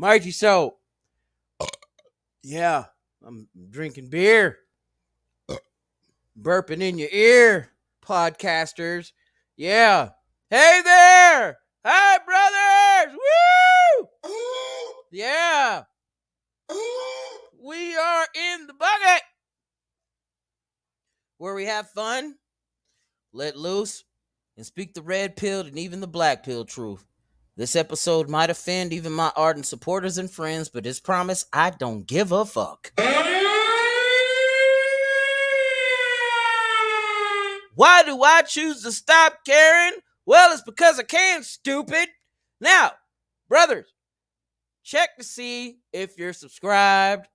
Mighty so. Yeah, I'm drinking beer. Burping in your ear, podcasters. Yeah. Hey there! Hi, brothers! Woo! Yeah. We are in the bucket where we have fun, let loose, and speak the red pill and even the black pill truth. This episode might offend even my ardent supporters and friends, but as promised, I don't give a fuck. Why do I choose to stop caring? Well, it's because I can, stupid. Now, brothers, check to see if you're subscribed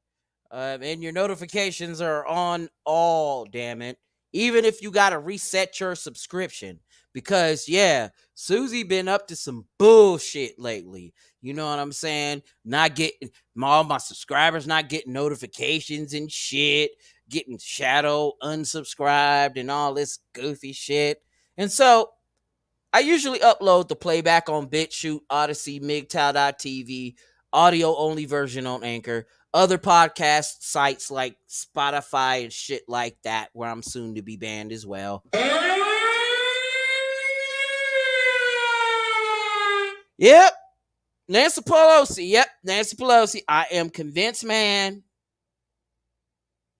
and your notifications are on all, damn it. Even if you got to reset your subscription. Because, yeah, Susie been up to some bullshit lately. You know what I'm saying? Not getting, all my subscribers not getting notifications and shit. Getting shadow unsubscribed and all this goofy shit. And so, I usually upload the playback on BitChute, Odyssey, MGTOW.tv, audio-only version on Anchor, other podcast sites like Spotify and shit like that, where I'm soon to be banned as well. Yep. Nancy Pelosi. Yep. Nancy Pelosi. I am convinced, man.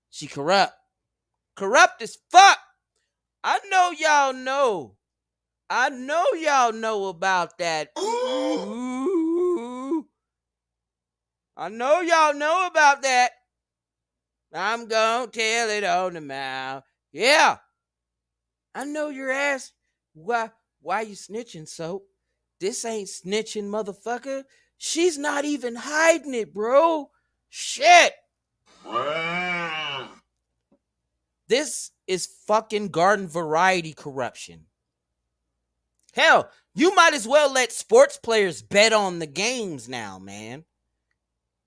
She corrupt. Corrupt as fuck. I know y'all know. I know y'all know about that. Ooh. I know y'all know about that. I'm gonna tell it on the mouth. Yeah. I know your ass. Why you snitching, Soap? This ain't snitching, motherfucker. She's not even hiding it, bro. Shit. This is fucking garden variety corruption. Hell, you might as well let sports players bet on the games now, man.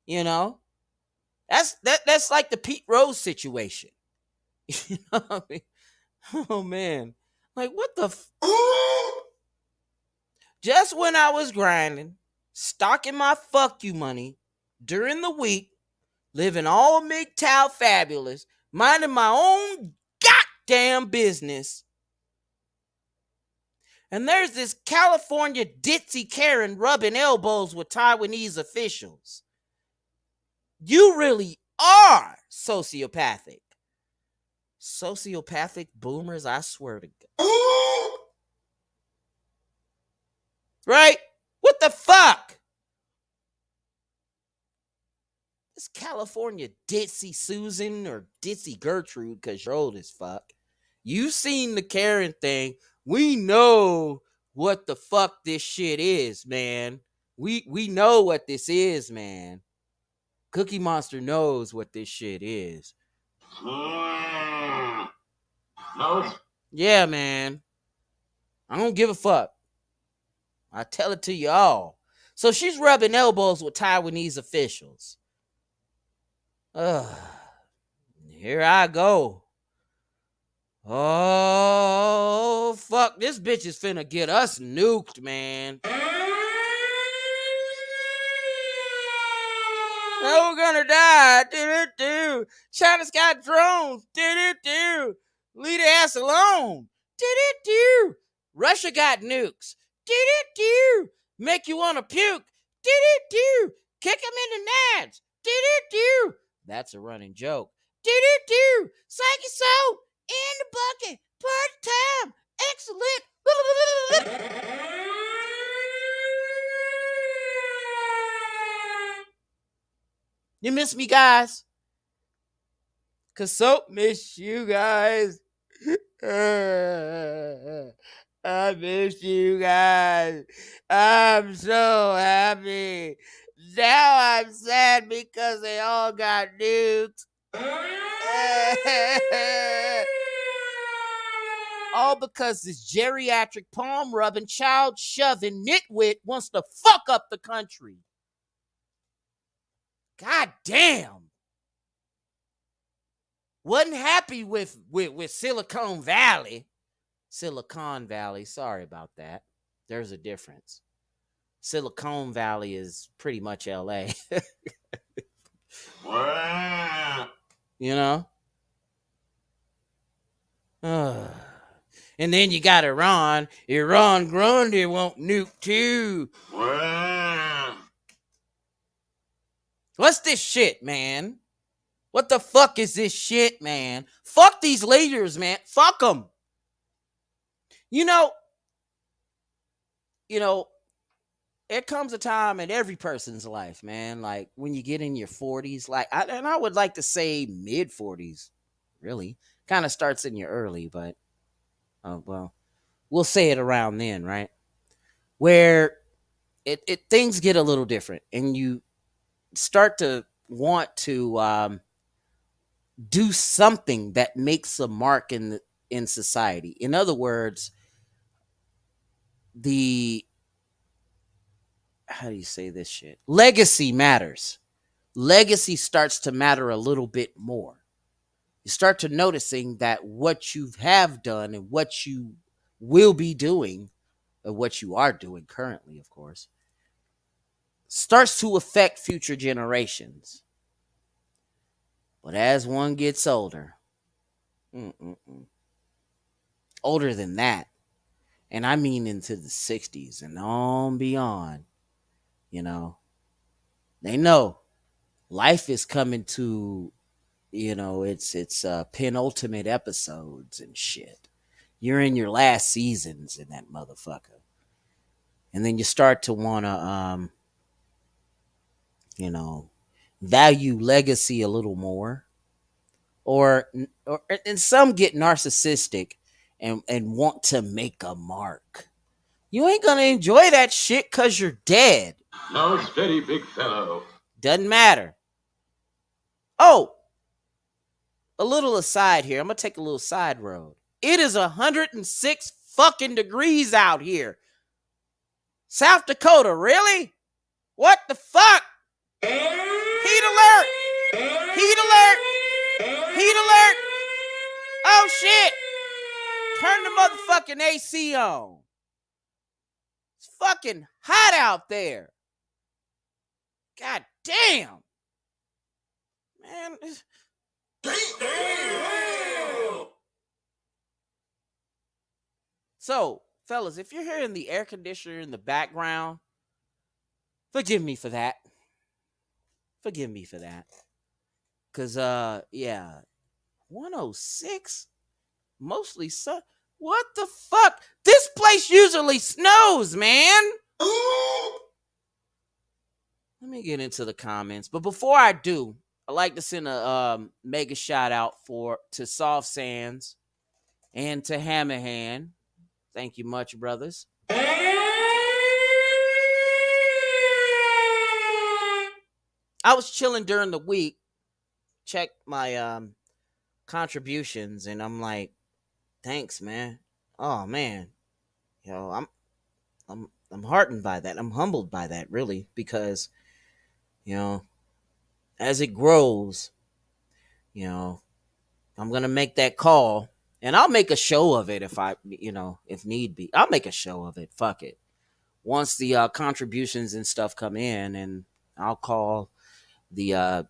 You know? That's like the Pete Rose situation. You know what I mean? Oh, man. Like, what the Just when I was grinding, stocking my fuck you money during the week, living all MGTOW fabulous, minding my own goddamn business, and there's this California ditzy Karen rubbing elbows with Taiwanese officials. You really are sociopathic. Sociopathic boomers, I swear to God. Right? What the fuck? This California ditzy Susan or ditzy Gertrude, because you're old as fuck. You seen the Karen thing. We know what the fuck this shit is, man. We know what this is, man. Cookie Monster knows what this shit is. No. Yeah, man. I don't give a fuck. I tell it to you all. So she's rubbing elbows with Taiwanese officials. Ugh. Here I go. Oh, fuck. This bitch is finna get us nuked, man. Oh, we're gonna die. Do. China's got drones. Do. Leave the ass alone. Do. Russia got nukes. Do. Make you wanna puke. Do. Kick him in the nads. Do. That's a running joke. Do. Psyche so in the bucket. Part time. Excellent. You miss me, guys? Cause so miss you guys. I miss you guys. I'm so happy. Now I'm sad because they all got nuked. All because this geriatric palm rubbing, child shoving nitwit wants to fuck up the country. God damn. Wasn't happy with Silicon Valley. Silicon Valley, sorry about that. There's a difference. Silicon Valley is pretty much LA. You know? And then you got Iran. Iran Grande won't nuke too. What's this shit, man? What the fuck is this shit, man? Fuck these leaders, man. Fuck them. You know, it comes a time in every person's life, man. Like when you get in your 40s, and I would like to say mid 40s, really. Kind of starts in your early, but well, we'll say it around then, right? Where things get a little different, and you start to want to do something that makes a mark in society. In other words, how do you say this shit? Legacy matters. Legacy starts to matter a little bit more. You start to noticing that what you have done and what you will be doing, or what you are doing currently, of course, starts to affect future generations. But as one gets older, older than that, and I mean into the 60s and on beyond, they know life is coming to, it's penultimate episodes and shit. You're in your last seasons in that motherfucker. And then you start to want to, value legacy a little more. And some get narcissistic and want to make a mark. You ain't gonna enjoy that shit because you're dead. No, steady, big fellow. Doesn't matter. Oh, a little aside here. I'm gonna take a little side road. It is 106 fucking degrees out here. South Dakota, really? What the fuck? Heat alert! Heat alert! Heat alert! Oh shit! Turn the motherfucking AC on. It's fucking hot out there. God damn. Man. So, fellas, if you're hearing the air conditioner in the background, forgive me for that. Forgive me for that. Cause yeah. 106? Mostly sun. What the fuck? This place usually snows, man. Let me get into the comments. But before I do, I'd like to send a mega shout out to Soft Sands and to Hammerhand. Thank you much, brothers. I was chilling during the week, checked my contributions, and I'm like, thanks, man. Oh, man. I'm heartened by that. I'm humbled by that, really, because you know, as it grows, you know, I'm gonna make that call, and I'll make a show of it if need be. I'll make a show of it. Fuck it. Once the contributions and stuff come in, and I'll call the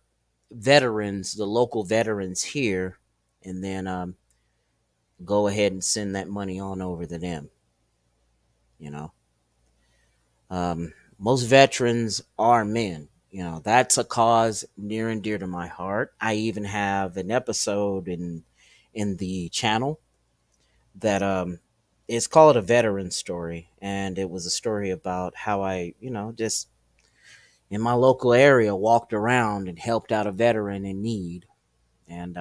veterans, the local veterans here, and then go ahead and send that money on over to them. You know, most veterans are men. That's a cause near and dear to my heart. I even have an episode in the channel that it's called A Veteran Story, and it was a story about how I, just in my local area walked around and helped out a veteran in need. And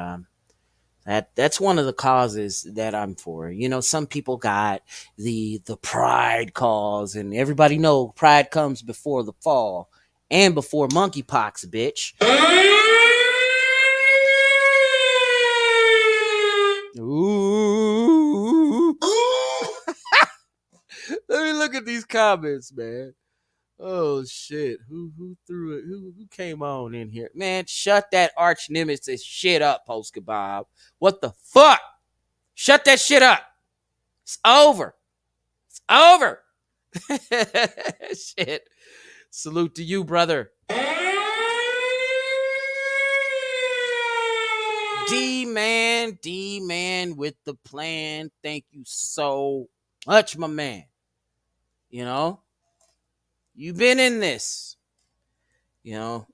that's one of the causes that I'm for. Some people got the pride cause, and everybody know pride comes before the fall and before monkeypox, bitch. Ooh. Let me look at these comments, man. Oh shit! Who threw it? Who came on in here? Man, shut that arch nemesis shit up, Post Kebab. What the fuck? Shut that shit up. It's over. It's over. Shit. Salute to you, brother. D man with the plan. Thank you so much, my man. You've been in this. A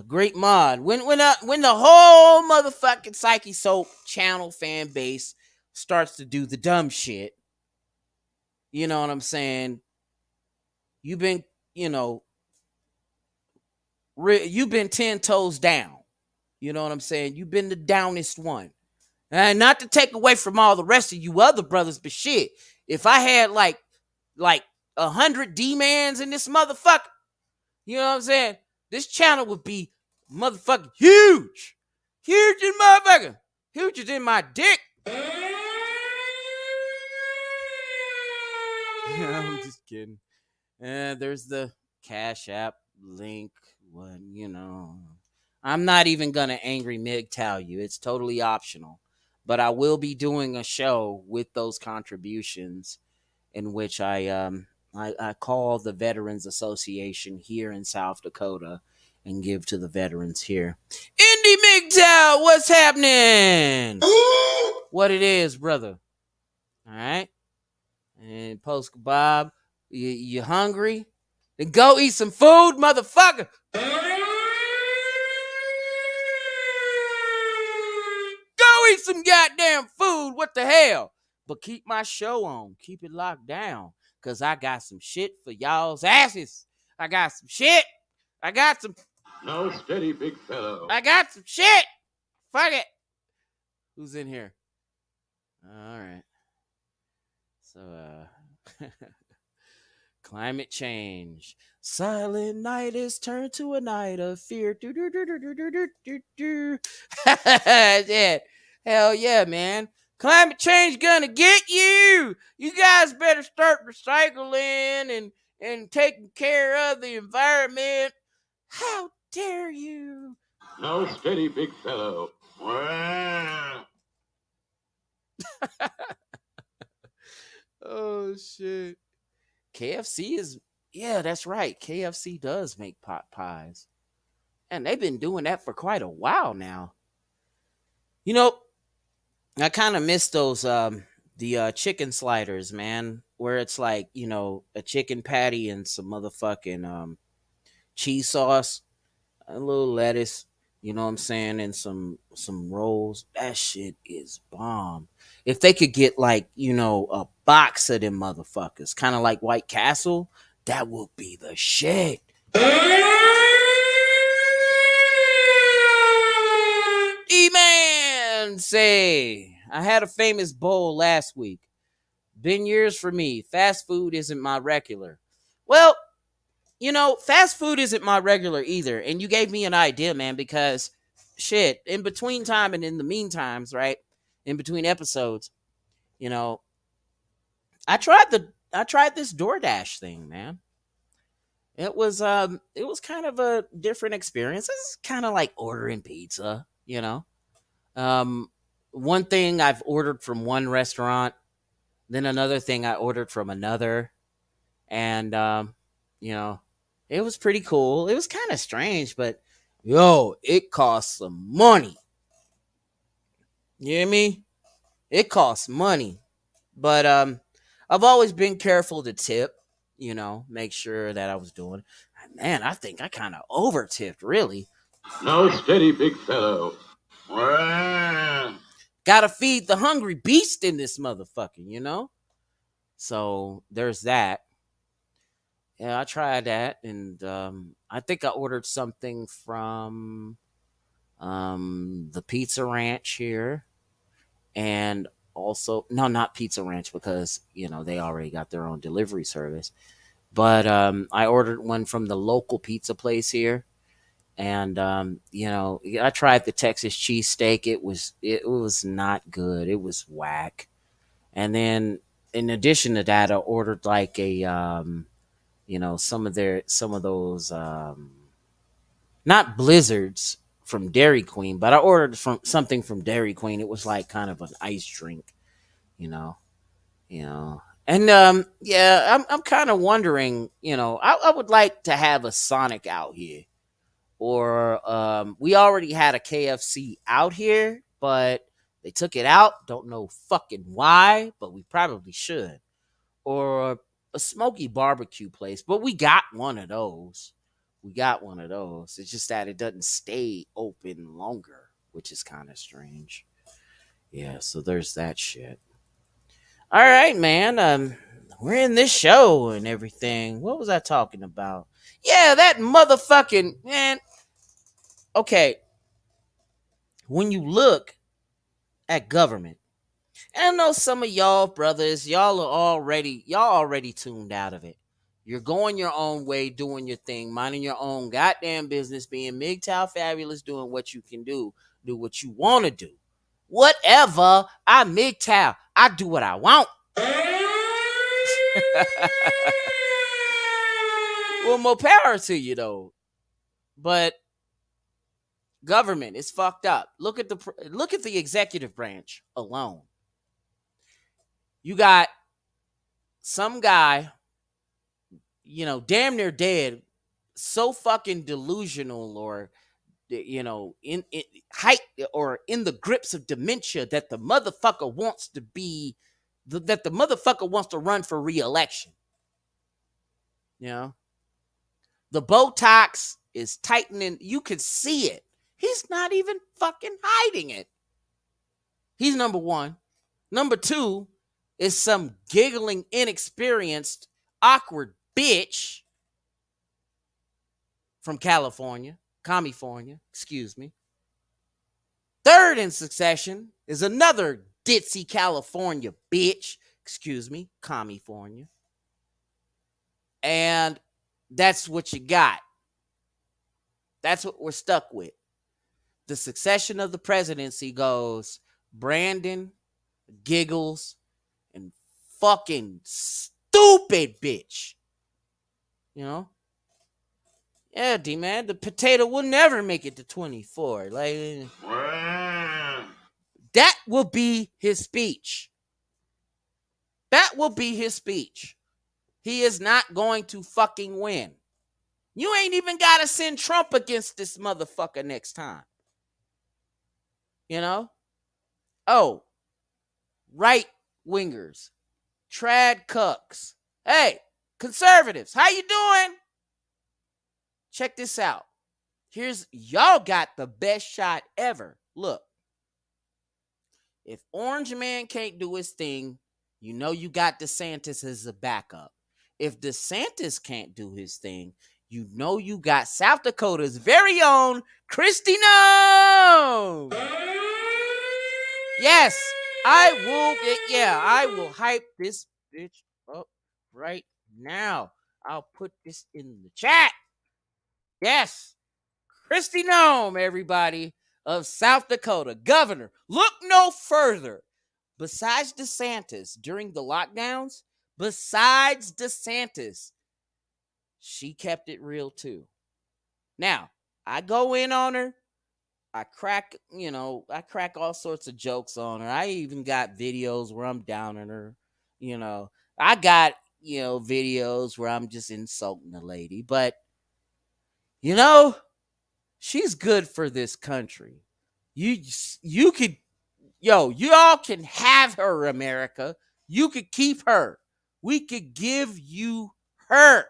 great mod. When the whole motherfucking Psyche Soap channel fan base starts to do the dumb shit, you know what I'm saying? You've been, you've been 10 toes down. You know what I'm saying? You've been the downest one. And not to take away from all the rest of you other brothers, but shit, if I had like 100 D-mans in this motherfucker, you know what I'm saying? This channel would be motherfucking huge. Huge in motherfucker. Huge as in my dick. I'm just kidding. There's the Cash App link. I'm not even going to angry Mig tell you. It's totally optional. But I will be doing a show with those contributions in which I call the Veterans Association here in South Dakota and give to the veterans here. Indy MGTOW, what's happening? What it is, brother. All right? And Post Bob, you hungry? Then go eat some food, motherfucker. Go eat some goddamn food. What the hell? But keep my show on. Keep it locked down. Because I got some shit for y'all's asses. I got some shit. No, steady, big fellow. I got some shit. Fuck it. Who's in here? All right. So, climate change. Silent night is turned to a night of fear. Yeah. Hell yeah, man. Climate change gonna get you. You guys better start recycling and taking care of the environment. How dare you? No, steady, big fellow. Oh shit. KFC is, yeah, that's right. KFC does make pot pies. And they've been doing that for quite a while now. I kind of miss those the chicken sliders, man, where it's like, a chicken patty and some motherfucking cheese sauce, a little lettuce, you know what I'm saying, and some rolls. That shit is bomb. If they could get like, a box of them motherfuckers, kind of like White Castle, that would be the shit. E-Man say, I had a famous bowl last week. Been years for me. Fast food isn't my regular. Well, fast food isn't my regular either. And you gave me an idea, man, because shit, in between time and in the meantimes, right? In between episodes, you know, I tried this DoorDash thing, man. It was kind of a different experience. It's kind of like ordering pizza, you know. Um One thing I've ordered from one restaurant, then another thing I ordered from another, and you know, it was pretty cool. It was kind of strange, but yo, it costs some money. You hear me? It costs money. But I've always been careful to tip, make sure that I was doing. Man, I think I kind of over tipped, really. No, steady, big fellow. Wah. Gotta feed the hungry beast in this motherfucker. So there's that. Yeah, I tried that, and I think I ordered something from the Pizza Ranch here, and also no, not Pizza Ranch because they already got their own delivery service. But I ordered one from the local pizza place here, and I tried the Texas cheesesteak. It was not good. It was whack. And then in addition to that, I ordered like a some of those not blizzards from Dairy Queen, but I ordered from something from Dairy Queen. It was like kind of an ice drink, you know, you know. And yeah, I'm kind of wondering, I would like to have a Sonic out here, or we already had a KFC out here, but they took it out. Don't know fucking why, but we probably should. Or a smoky barbecue place, but we got one of those. We got one of those. It's just that it doesn't stay open longer, which is kind of strange. Yeah, so there's that shit. All right, man. We're in this show and everything. What was I talking about? Yeah, that motherfucking man. Okay, when you look at government, and I know some of y'all brothers, y'all already tuned out of it. You're going your own way, doing your thing, minding your own goddamn business, being MGTOW fabulous, doing what you can do what you want to do. Whatever, I'm MGTOW. I do what I want. Well, more power to you though. But government is fucked up. Look at the executive branch alone. You got some guy, damn near dead, so fucking delusional, or in height or in the grips of dementia, that the motherfucker wants to be that the motherfucker wants to run for re-election. You know, the Botox is tightening. You can see it. He's not even fucking hiding it. He's number one. Number two is some giggling, inexperienced, awkward bitch from California, excuse me. Third in succession is another ditzy California bitch, excuse me, California. And that's what you got. That's what we're stuck with. The succession of the presidency goes Brandon, Giggles, and fucking stupid bitch. Yeah, D-man, the potato will never make it to 24. Like, that will be his speech. That will be his speech. He is not going to fucking win. You ain't even got to send Trump against this motherfucker next time. Oh, right wingers, trad cucks. Hey, conservatives, how you doing? Check this out. Y'all got the best shot ever. Look, if Orange Man can't do his thing, you got DeSantis as a backup. If DeSantis can't do his thing, you got South Dakota's very own Kristi Noem. Yes, I will hype this bitch up right now. I'll put this in the chat. Yes, Kristi Noem, everybody, of South Dakota, governor. Look no further. Besides DeSantis, during the lockdowns, besides DeSantis, she kept it real too. Now, I go in on her. I crack all sorts of jokes on her. I even got videos where I'm down on her. I got, videos where I'm just insulting the lady. But, she's good for this country. You could, y'all can have her, America. You could keep her. We could give you her.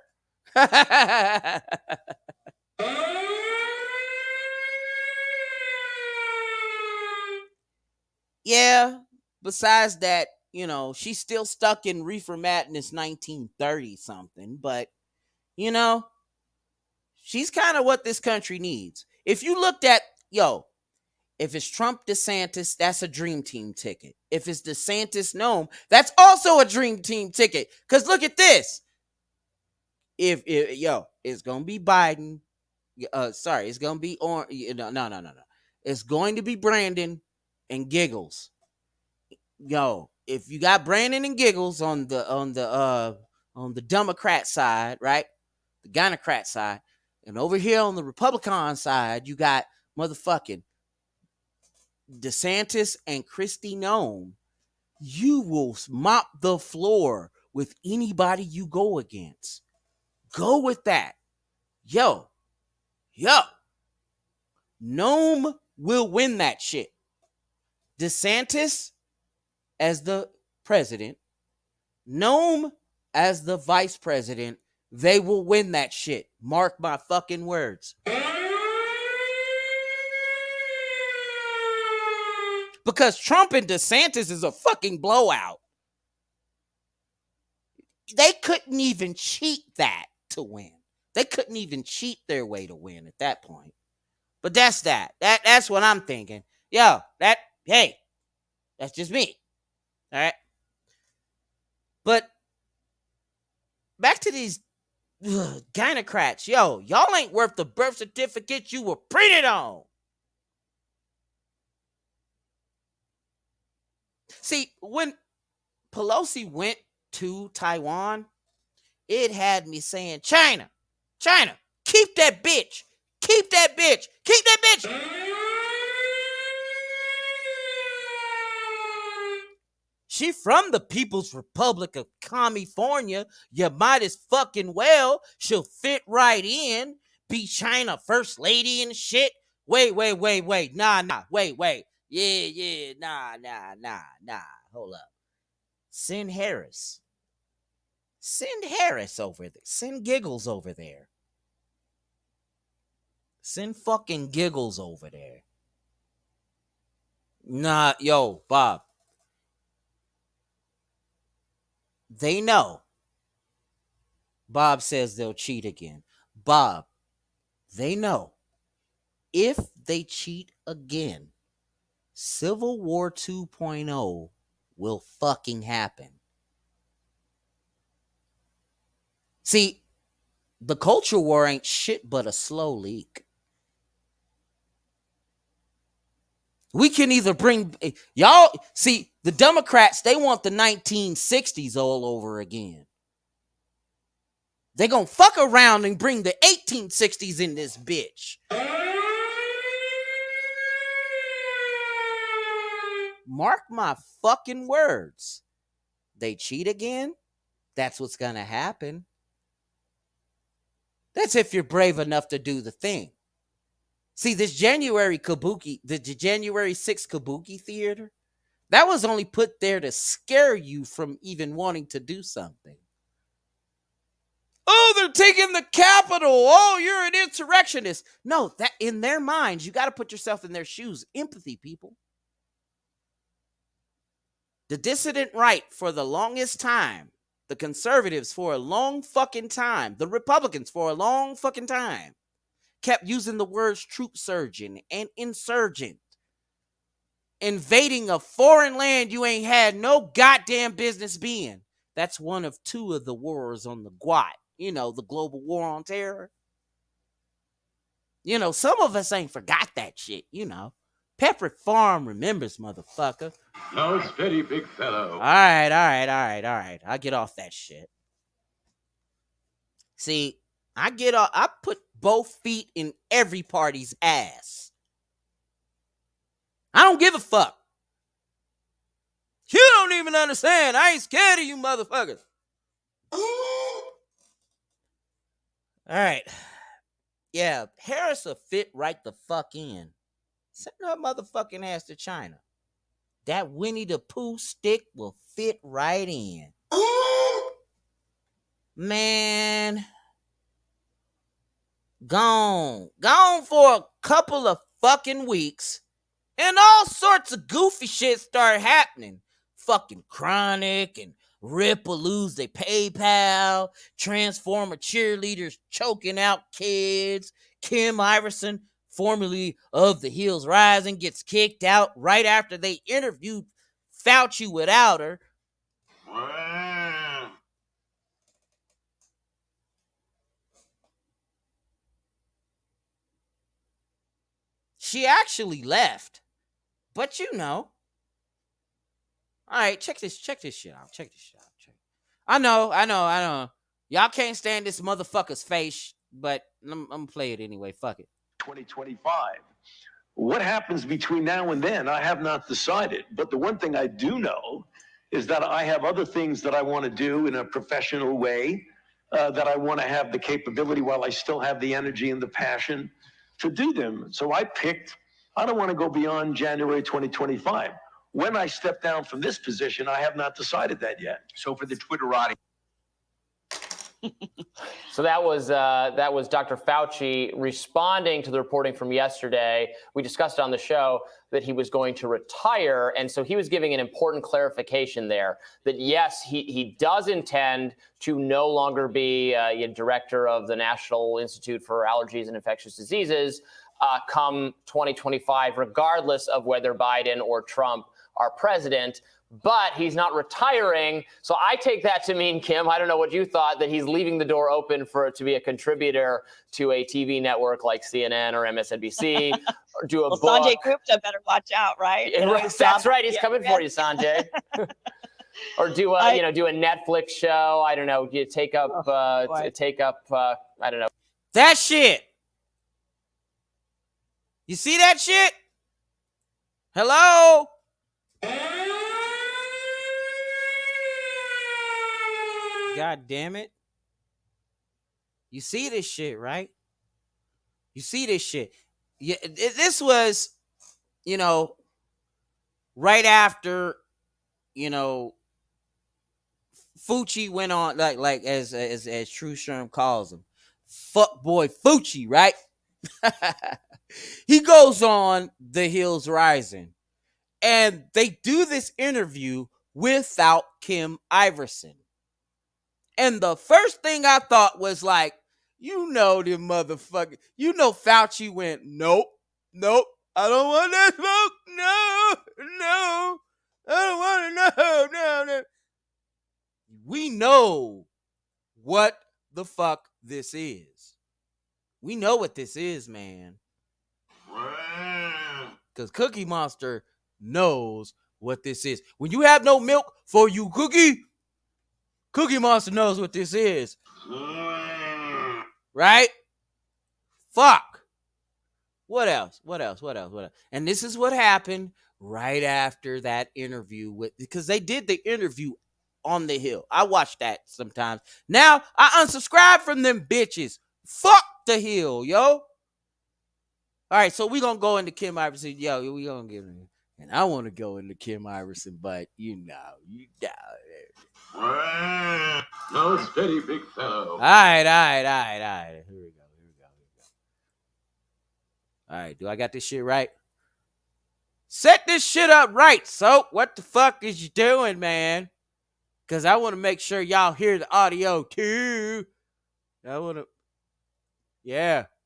Yeah. Besides that, she's still stuck in Reefer Madness 1930 something, but you know, she's kind of what this country needs. If you looked at, if it's Trump DeSantis, that's a dream team ticket. If it's DeSantis Nome, that's also a dream team ticket. Cause look at this. If it's gonna be Biden. It's gonna be no. It's going to be Brandon and Giggles. If you got Brandon and Giggles on the Democrat side, right? The Gynocrat side, and over here on the Republican side, you got motherfucking DeSantis and Kristi Noem. You will mop the floor with anybody you go against. Go with that. Yo. Noem will win that shit. DeSantis as the president, Noem as the vice president, they will win that shit. Mark my fucking words. Because Trump and DeSantis is a fucking blowout. They couldn't even cheat that to win. They couldn't even cheat their way to win at that point. But that's that. That's what I'm thinking. That's just me. All right. But back to these gynocrats. Y'all ain't worth the birth certificate you were printed on. See, when Pelosi went to Taiwan, it had me saying, China, keep that bitch. Keep that bitch. Keep that bitch. She from the People's Republic of California. You might as fucking well. She'll fit right in. Be China first lady and shit. Wait. Nah. Wait. Yeah. Nah. Hold up. Send Harris over there. Send Giggles over there. Send fucking Giggles over there. Nah, Bob. They know. Bob says they'll cheat again. Bob, they know. If they cheat again, Civil War 2.0 will fucking happen. See, the culture war ain't shit but a slow leak. We can either bring y'all see the Democrats, they want the 1960s all over again. They gonna fuck around and bring the 1860s in this bitch. Mark my fucking words. They cheat again? That's what's gonna happen. That's if you're brave enough to do the thing. See, this January 6th Kabuki theater, that was only put there to scare you from even wanting to do something. Oh, they're taking the Capitol. Oh, you're an insurrectionist. No, that in their minds, you got to put yourself in their shoes. Empathy, people. The dissident right for the longest time, the conservatives for a long fucking time, the Republicans for a long fucking time, kept using the words troop surgeon and insurgent. Invading a foreign land you ain't had no goddamn business being. That's one of two of the wars on the GWAT. The global war on terror. Some of us ain't forgot that shit, Pepperidge Farm remembers, motherfucker. No, steady, big fellow. All right. I get off that shit. See, I put both feet in every party's ass. I don't give a fuck. You don't even understand. I ain't scared of you motherfuckers. All right. Yeah, Harris will fit right the fuck in. Send her motherfucking ass to China. That Winnie the Pooh stick will fit right in. Man. Gone for a couple of fucking weeks. And all sorts of goofy shit started happening. Fucking Chronic and Rip will lose their PayPal. Transformer cheerleaders choking out kids. Kim Iverson, formerly of The Hills Rising, gets kicked out right after they interviewed Fauci without her. She actually left. But you know. All right, check this shit out. I know. Y'all can't stand this motherfucker's face, but I'm gonna play it anyway. Fuck it. 2025. What happens between now and then, I have not decided. But the one thing I do know is that I have other things that I want to do in a professional way, that I want to have the capability while I still have the energy and the passion to do them. So I don't want to go beyond January 2025. When I step down from this position, I have not decided that yet. So for the Twitterati. So that was Dr. Fauci responding to the reporting from yesterday. We discussed on the show that he was going to retire, and so he was giving an important clarification there that yes, he does intend to no longer be director of the National Institute for Allergies and Infectious Diseases come 2025, regardless of whether Biden or Trump are president. But he's not retiring. So I take that to mean, Kim, I don't know what you thought, that he's leaving the door open for it to be a contributor to a TV network like CNN or MSNBC, or do a book. Sanjay Gupta better watch out, right? That's right. He's coming for you, Sanjay. Or do a Netflix show. I don't know. You take up, I don't know. That shit. You see that shit? Hello? God damn it. You see this shit, right? You see this shit. Yeah, this was, right after, Fucci went on, like as True Sherm calls him, fuck boy Fucci, right? He goes on The Hills Rising, and they do this interview without Kim Iverson. And the first thing I thought was like, the motherfucker. Fauci went, nope, I don't want that smoke. No, I don't want to, no. We know what the fuck this is. We know what this is, man. Because Cookie Monster knows what this is. When you have no milk for you, Cookie Monster knows what this is. Right? Fuck. What else? And this is what happened right after that interview because they did the interview on the Hill. I watch that sometimes. Now, I unsubscribe from them bitches. Fuck the Hill, yo. All right, so we gonna go into Kim Iverson. Yo, we gonna get in. And I want to go into Kim Iverson, but you know. No, steady, big fellow. All right. Here we go. All right, do I got this shit right? Set this shit up right, so what the fuck is you doing, man? Because I want to make sure y'all hear the audio, too.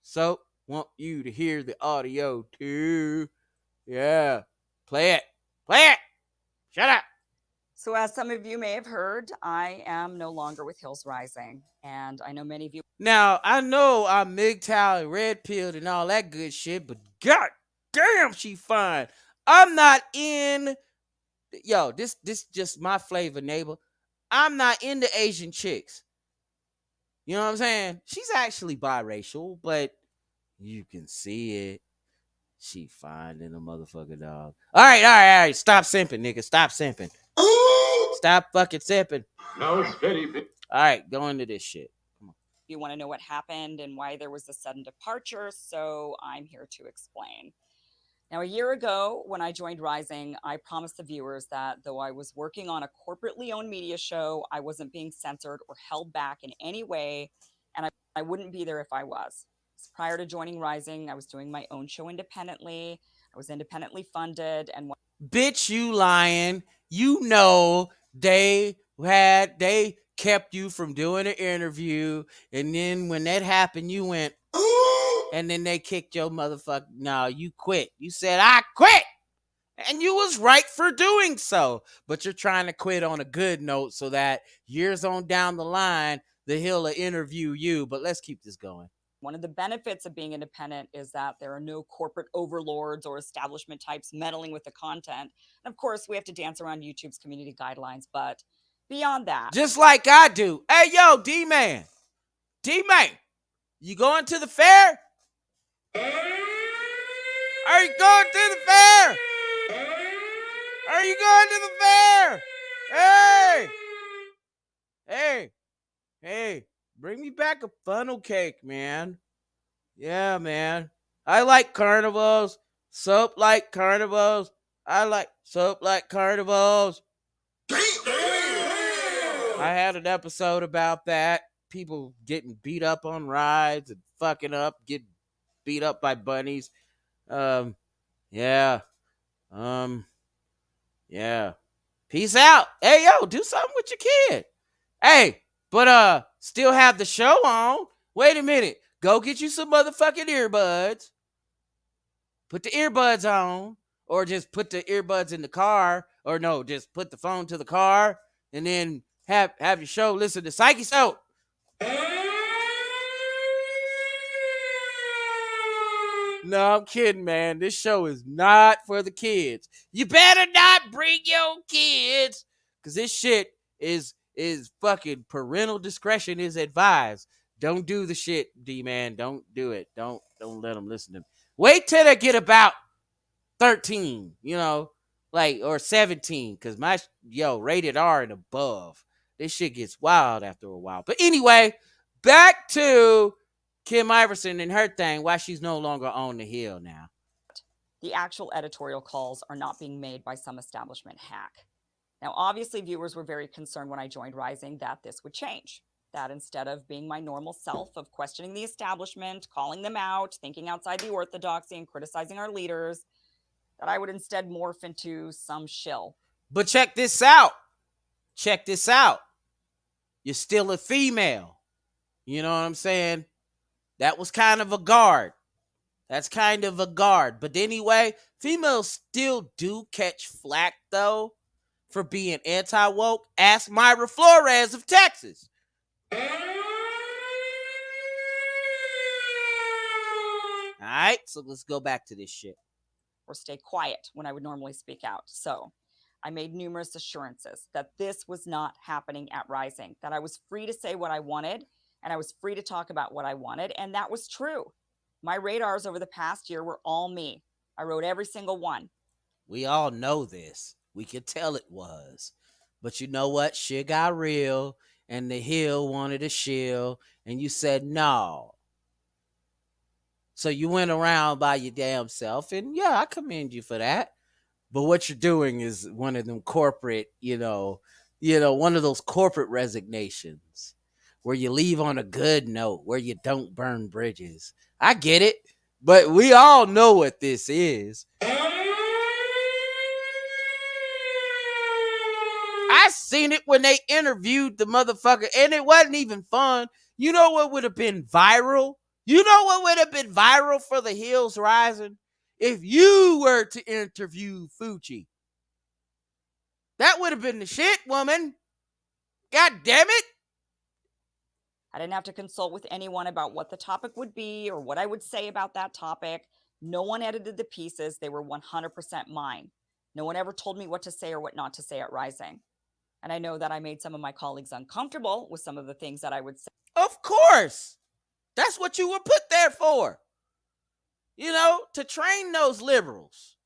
So want you to hear the audio, too. Yeah, play it. Shut up. So as some of you may have heard, I am no longer with Hills Rising. And I know many of you. Now, I know I'm MGTOW and red pilled and all that good shit, but god damn, she fine. I'm not in Yo, this just my flavor, neighbor. I'm not into Asian chicks. You know what I'm saying? She's actually biracial, but you can see it. She fine in a motherfucker, dog. All right. Stop simping, nigga. Stop simping. Stop fucking simping. No, it's very big. All right, go into this shit. You want to know what happened and why there was a sudden departure, so I'm here to explain. Now, a year ago, when I joined Rising, I promised the viewers that though I was working on a corporately owned media show, I wasn't being censored or held back in any way, and I wouldn't be there if I was. Prior to joining Rising, I was doing my own show independently. I was independently funded, and Bitch, you lying. You know they kept you from doing an interview, and then when that happened, you went, and then they kicked your motherfucker. No, you quit. You said, I quit. And you was right for doing so. But you're trying to quit on a good note so that years on down the line, the Hill will interview you. But let's keep this going. one of the benefits of being independent is that there are no corporate overlords or establishment types meddling with the content. And of course, we have to dance around YouTube's community guidelines, but beyond that, just like I do. Hey, yo, D-Man, you going to the fair? Are you going to the fair? Are you going to the fair? Hey, bring me back a funnel cake, man. Yeah, man. I like carnivals. Soap like carnivals. I like soap like carnivals. I had an episode about that. People getting beat up on rides and fucking up, get beat up by bunnies. Yeah. Yeah. Peace out. Hey, yo, do something with your kid. Hey, but still have the show on. Wait a minute. Go get you some motherfucking earbuds. Put the earbuds on. Or just put the earbuds in the car. Or no, just put the phone to the car. And then have your show. Listen to Psyche Soap. No, I'm kidding, man. This show is not for the kids. You better not bring your kids. Because this shit is fucking parental discretion is advised. Don't do the shit, D-Man. Don't do it. Don't let them listen to me. Wait till they get about 13, like, or 17. Because rated R and above. This shit gets wild after a while. But anyway, back to Kim Iverson and her thing, why she's no longer on the Hill now. the actual editorial calls are not being made by some establishment hack. Now, obviously, viewers were very concerned when I joined Rising that this would change. That instead of being my normal self of questioning the establishment, calling them out, thinking outside the orthodoxy, and criticizing our leaders, that I would instead morph into some shill. But check this out. You're still a female. You know what I'm saying? That was kind of a guard. That's kind of a guard. But anyway, females still do catch flack, though, for being anti-woke. Ask Myra Flores of Texas. All right, so let's go back to this shit. Or stay quiet when I would normally speak out. So I made numerous assurances that this was not happening at Rising, that I was free to say what I wanted, and I was free to talk about what I wanted, and that was true. My radars over the past year were all me. I wrote every single one. We all know this. We could tell it was. But you know what? Shit got real, and the Hill wanted a shill, and you said no. So you went around by your damn self, and yeah, I commend you for that. But what you're doing is one of them corporate, one of those corporate resignations where you leave on a good note, where you don't burn bridges. I get it, but we all know what this is. I seen it when they interviewed the motherfucker, and it wasn't even fun. You know what would have been viral? You know what would have been viral for the Hills Rising? If you were to interview Fucci. That would have been the shit, woman. God damn it. I didn't have to consult with anyone about what the topic would be or what I would say about that topic. No one edited the pieces. They were 100% mine. No one ever told me what to say or what not to say at Rising. And I know that I made some of my colleagues uncomfortable with some of the things that I would say. Of course. That's what you were put there for. You know, to train those liberals,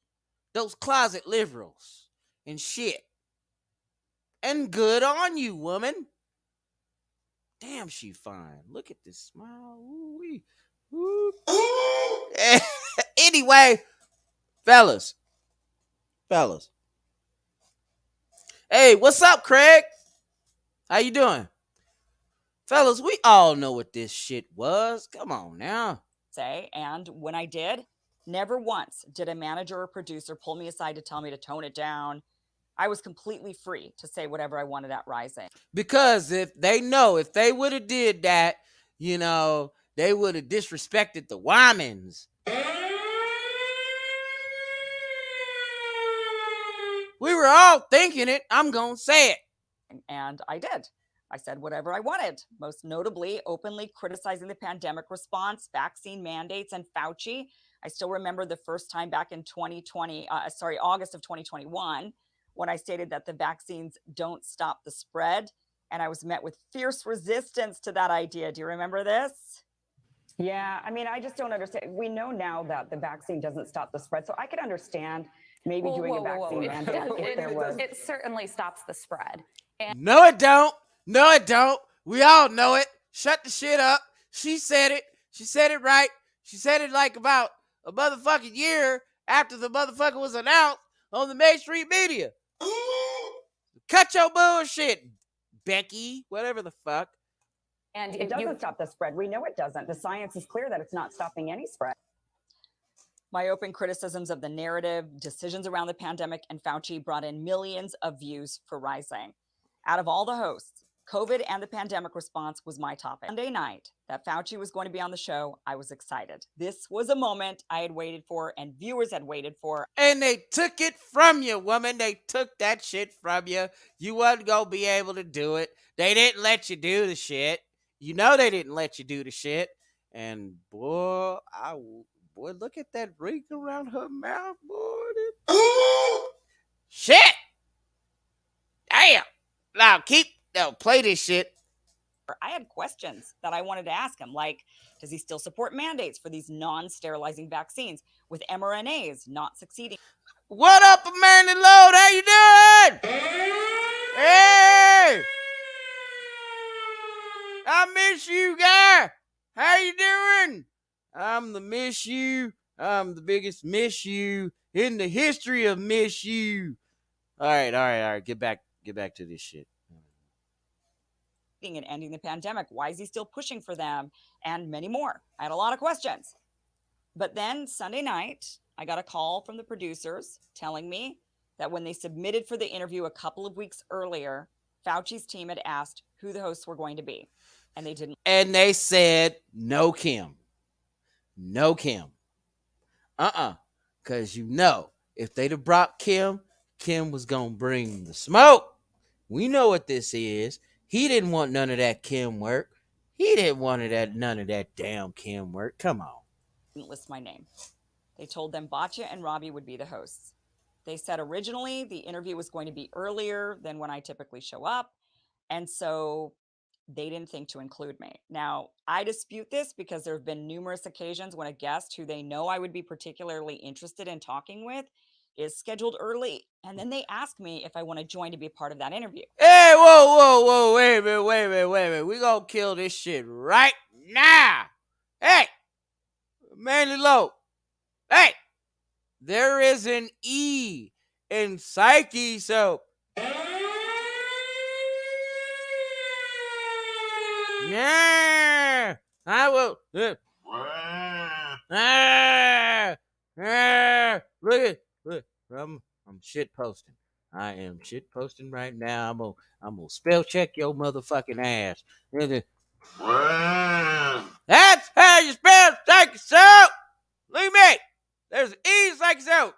those closet liberals and shit. And good on you, woman. Damn, she fine. Look at this smile. Ooh-wee. Ooh. Anyway, fellas. Hey, what's up, Craig? How you doing? Fellas, we all know what this shit was. Come on now. Say, and when I did, never once did a manager or producer pull me aside to tell me to tone it down. I was completely free to say whatever I wanted at Rising. Because if they would have did that, you know, they would have disrespected the Wymans. We were all thinking it. I'm going to say it. And I did. I said whatever I wanted, most notably openly criticizing the pandemic response, vaccine mandates, and Fauci. I still remember the first time back in August of 2021, when I stated that the vaccines don't stop the spread. And I was met with fierce resistance to that idea. Do you remember this? Yeah, I mean, I just don't understand. We know now that the vaccine doesn't stop the spread. So I could understand maybe doing a vaccine mandate if there was. It certainly stops the spread. No, it don't. No, it don't. We all know it. Shut the shit up. She said it. She said it right. She said it like about a motherfucking year after the motherfucker was announced on the mainstream media. Cut your bullshit, Becky. Whatever the fuck. And it doesn't stop the spread. We know it doesn't. The science is clear that it's not stopping any spread. My open criticisms of the narrative, decisions around the pandemic, and Fauci brought in millions of views for Rising. Out of all the hosts, COVID and the pandemic response was my topic. Monday night that Fauci was going to be on the show, I was excited. This was a moment I had waited for and viewers had waited for. And they took it from you, woman. They took that shit from you. You wasn't going to be able to do it. They didn't let you do the shit. You know they didn't let you do the shit. And boy, look at that ring around her mouth, boy. Shit! Damn! Now play this shit. I had questions that I wanted to ask him, like, does he still support mandates for these non-sterilizing vaccines with mRNAs not succeeding? What up, Amanda Load? How you doing? Hey! I miss you, guy. How you doing? I'm the miss you. I'm the biggest miss you in the history of miss you. All right. Get back to this shit. And ending the pandemic. Why is he still pushing for them? And many more. I had a lot of questions. But then Sunday night, I got a call from the producers telling me that when they submitted for the interview a couple of weeks earlier, Fauci's team had asked who the hosts were going to be. And they didn't. And they said, no Kim. No Kim. Because you know, if they'd have brought Kim, Kim was going to bring the smoke. We know what this is. He didn't want none of that Kim work. He didn't want none of that damn Kim work. Come on. Didn't list my name. They told them Batya and Robbie would be the hosts. They said originally the interview was going to be earlier than when I typically show up. And so they didn't think to include me. Now, I dispute this because there have been numerous occasions when a guest who they know I would be particularly interested in talking with is scheduled early. And then they ask me if I want to join to be a part of that interview. Hey, whoa, wait a minute. We gonna kill this shit right now. Hey, Manly Low. Hey, there is an E in psyche, so. Yeah, I will. Look, I'm shit posting. I am shit posting right now. I'm gonna spell check your motherfucking ass. That's how you spell psychic soap. Look at me. There's an E in psychic soap.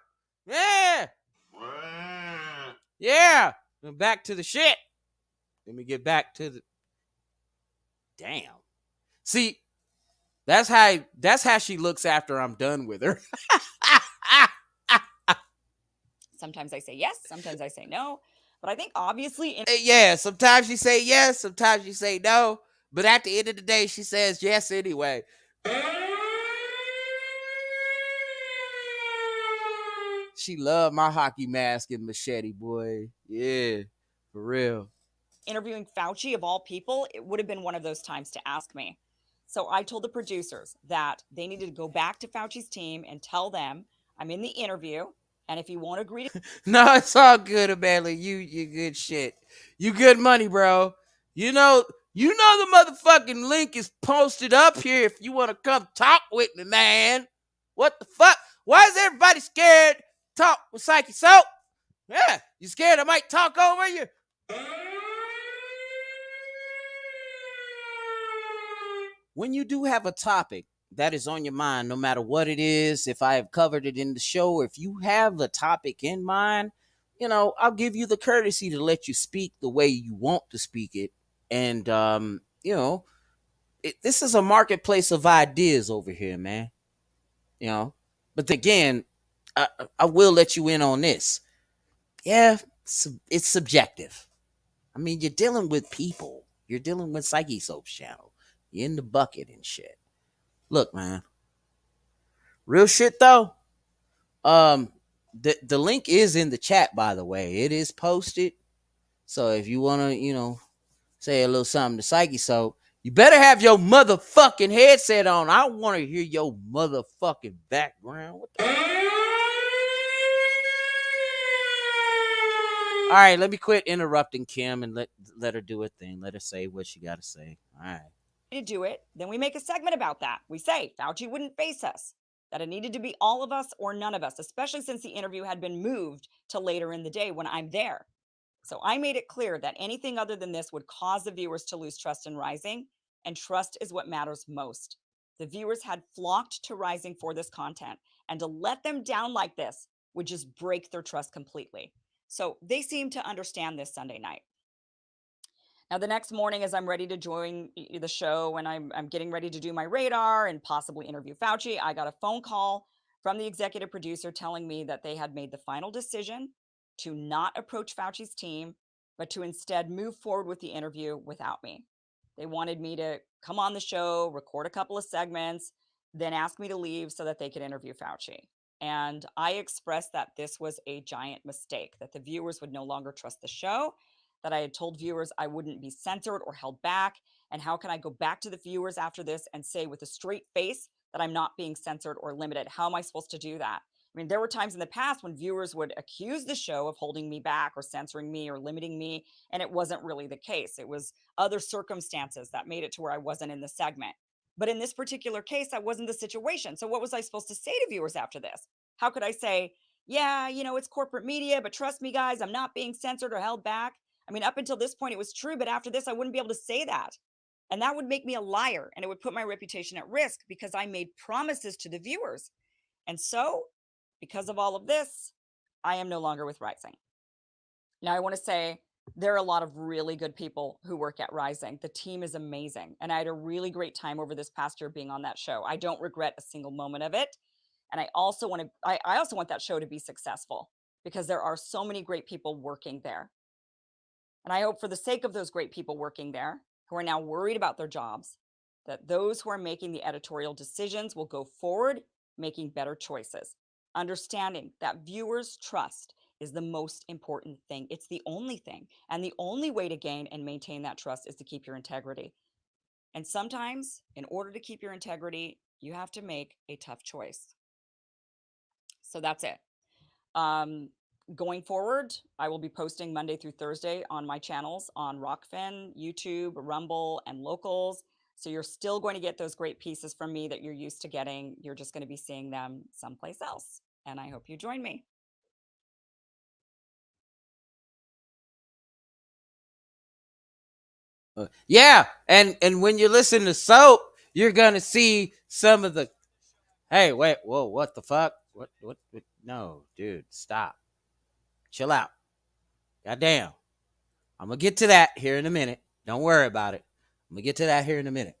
Yeah. Back to the shit. Let me get back to the. Damn. See, that's how she looks after I'm done with her. Sometimes I say yes, sometimes I say no. But I think obviously yeah, sometimes you say yes, sometimes you say no. But at the end of the day, she says yes anyway. She loved my hockey mask and machete, boy. Yeah, for real. interviewing Fauci of all people, it would have been one of those times to ask me. So I told the producers that they needed to go back to Fauci's team and tell them I'm in the interview. And if you won't agree to No, it's all good, Amanda. You good shit. You good money, bro. You know the motherfucking link is posted up here if you want to come talk with me, man. What the fuck? Why is everybody scared to talk with Psyche Soap? Yeah, you scared I might talk over you? When you do have a topic that is on your mind, no matter what it is, if I have covered it in the show, or if you have a topic in mind, I'll give you the courtesy to let you speak the way you want to speak it. And, this is a marketplace of ideas over here, man. But again, I will let you in on this. Yeah, it's subjective. I mean, you're dealing with people. You're dealing with Psyche Soap's channel. You're in the bucket and shit. Look, man. Real shit though. The link is in the chat, by the way. It is posted. So if you wanna, say a little something to Psyche Soap, you better have your motherfucking headset on. I want to hear your motherfucking background. What the? All right, let me quit interrupting Kim and let her do her thing. Let her say what she got to say. All right. to do it, then we make a segment about that. We say Fauci wouldn't face us, that it needed to be all of us or none of us, especially since the interview had been moved to later in the day when I'm there. So I made it clear that anything other than this would cause the viewers to lose trust in Rising, and trust is what matters most. The viewers had flocked to Rising for this content, and to let them down like this would just break their trust completely. So they seem to understand this Sunday night. Now, the next morning, as I'm ready to join the show and I'm getting ready to do my radar and possibly interview Fauci, I got a phone call from the executive producer telling me that they had made the final decision to not approach Fauci's team, but to instead move forward with the interview without me. They wanted me to come on the show, record a couple of segments, then ask me to leave so that they could interview Fauci. And I expressed that this was a giant mistake, that the viewers would no longer trust the show, that I had told viewers I wouldn't be censored or held back. And how can I go back to the viewers after this and say with a straight face that I'm not being censored or limited? How am I supposed to do that? I mean, there were times in the past when viewers would accuse the show of holding me back or censoring me or limiting me, and it wasn't really the case. It was other circumstances that made it to where I wasn't in the segment. But in this particular case, that wasn't the situation. So what was I supposed to say to viewers after this? How could I say, yeah, it's corporate media, but trust me, guys, I'm not being censored or held back? I mean, up until this point, it was true, but after this, I wouldn't be able to say that. And that would make me a liar, and it would put my reputation at risk because I made promises to the viewers. And so, because of all of this, I am no longer with Rising. Now, I want to say there are a lot of really good people who work at Rising. The team is amazing, and I had a really great time over this past year being on that show. I don't regret a single moment of it. And I also want that show to be successful because there are so many great people working there. And I hope for the sake of those great people working there who are now worried about their jobs, that those who are making the editorial decisions will go forward, making better choices, understanding that viewers' trust is the most important thing. It's the only thing. And the only way to gain and maintain that trust is to keep your integrity. And sometimes, in order to keep your integrity, you have to make a tough choice. So that's it. Going forward, I will be posting Monday through Thursday on my channels on Rockfin, YouTube, Rumble, and Locals. So you're still going to get those great pieces from me that you're used to getting. You're just going to be seeing them someplace else. And I hope you join me. Yeah, and when you listen to Soap, you're gonna see some of the. Hey, wait, whoa, what the fuck? What? No, dude, stop. Chill out. Goddamn. I'm gonna get to that here in a minute. Don't worry about it. I'm gonna get to that here in a minute.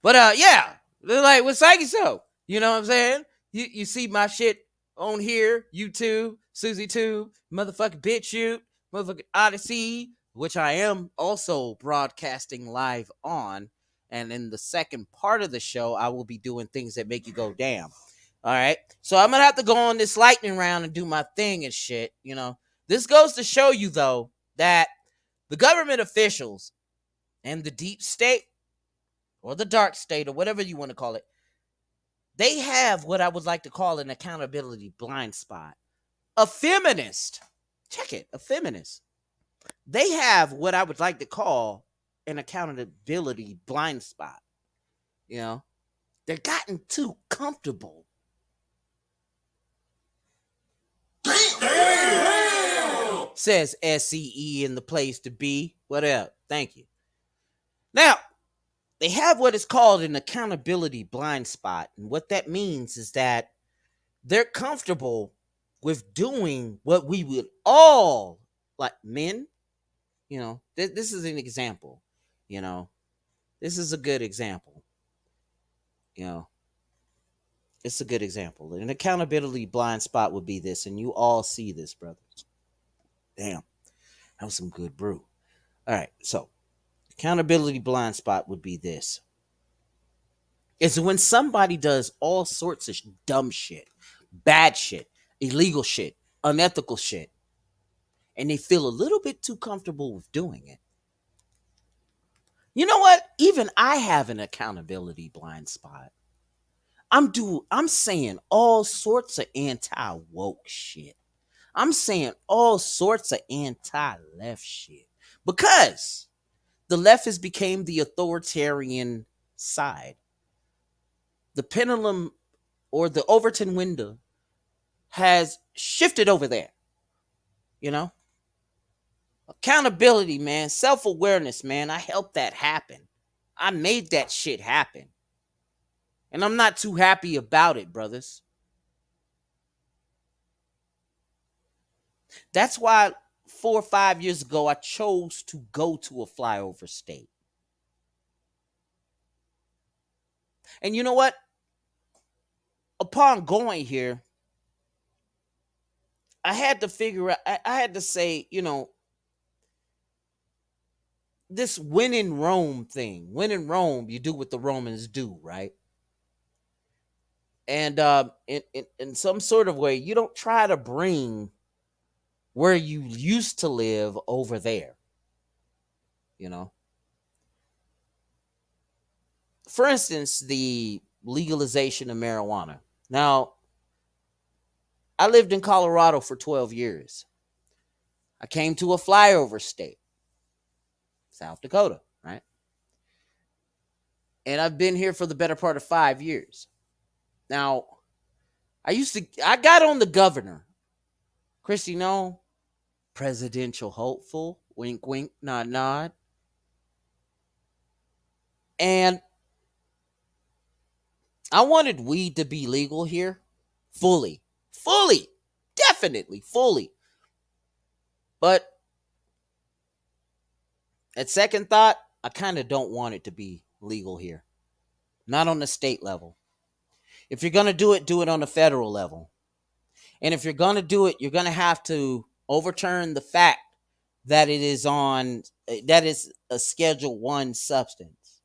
But yeah, like with Psyche Soap, you know what I'm saying? You see my shit on here, YouTube, Susie Tube, motherfucking BitChute, motherfucking Odyssey, which I am also broadcasting live on. And in the second part of the show, I will be doing things that make you go, damn. All right. So I'm going to have to go on this lightning round and do my thing and shit. You know, this goes to show you, though, that the government officials and the deep state or the dark state or whatever you want to call it, they have what I would like to call an accountability blind spot. A feminist, check it, a feminist. They have what I would like to call an accountability blind spot. You know, they've gotten too comfortable. Says SCE in the place to be. What up? Thank you. Now, they have what is called an accountability blind spot. And what that means is that they're comfortable with doing what we would all, like men, you know, this is an example, you know, this is a good example, you know, it's a good example. An accountability blind spot would be this, and you all see this, brothers. Damn, that was some good brew. All right, so accountability blind spot would be this. It's when somebody does all sorts of dumb shit, bad shit, illegal shit, unethical shit, and they feel a little bit too comfortable with doing it. You know what? Even I have an accountability blind spot. I'm saying all sorts of anti-woke shit. I'm saying all sorts of anti-left shit. Because the left has become the authoritarian side. The pendulum or the Overton window has shifted over there. You know? Accountability, man. Self-awareness, man. I helped that happen. I made that shit happen. And I'm not too happy about it, brothers. That's why 4 or 5 years ago, I chose to go to a flyover state. And you know what? Upon going here, I had to figure out, I had to say, you know, this when in Rome thing. When in Rome, you do what the Romans do, right? And in some sort of way, you don't try to bring where you used to live over there. You know? For instance, the legalization of marijuana. Now, I lived in Colorado for 12 years. I came to a flyover state, South Dakota, right? And I've been here for the better part of 5 years. Now, I got on the governor, Christy, no, presidential hopeful, wink, wink, nod, nod. And I wanted weed to be legal here, fully, definitely fully. But at second thought, I kind of don't want it to be legal here. Not on the state level. If you're going to do it on the federal level. And if you're going to do it, you're going to have to overturn the fact that that is a Schedule 1 substance.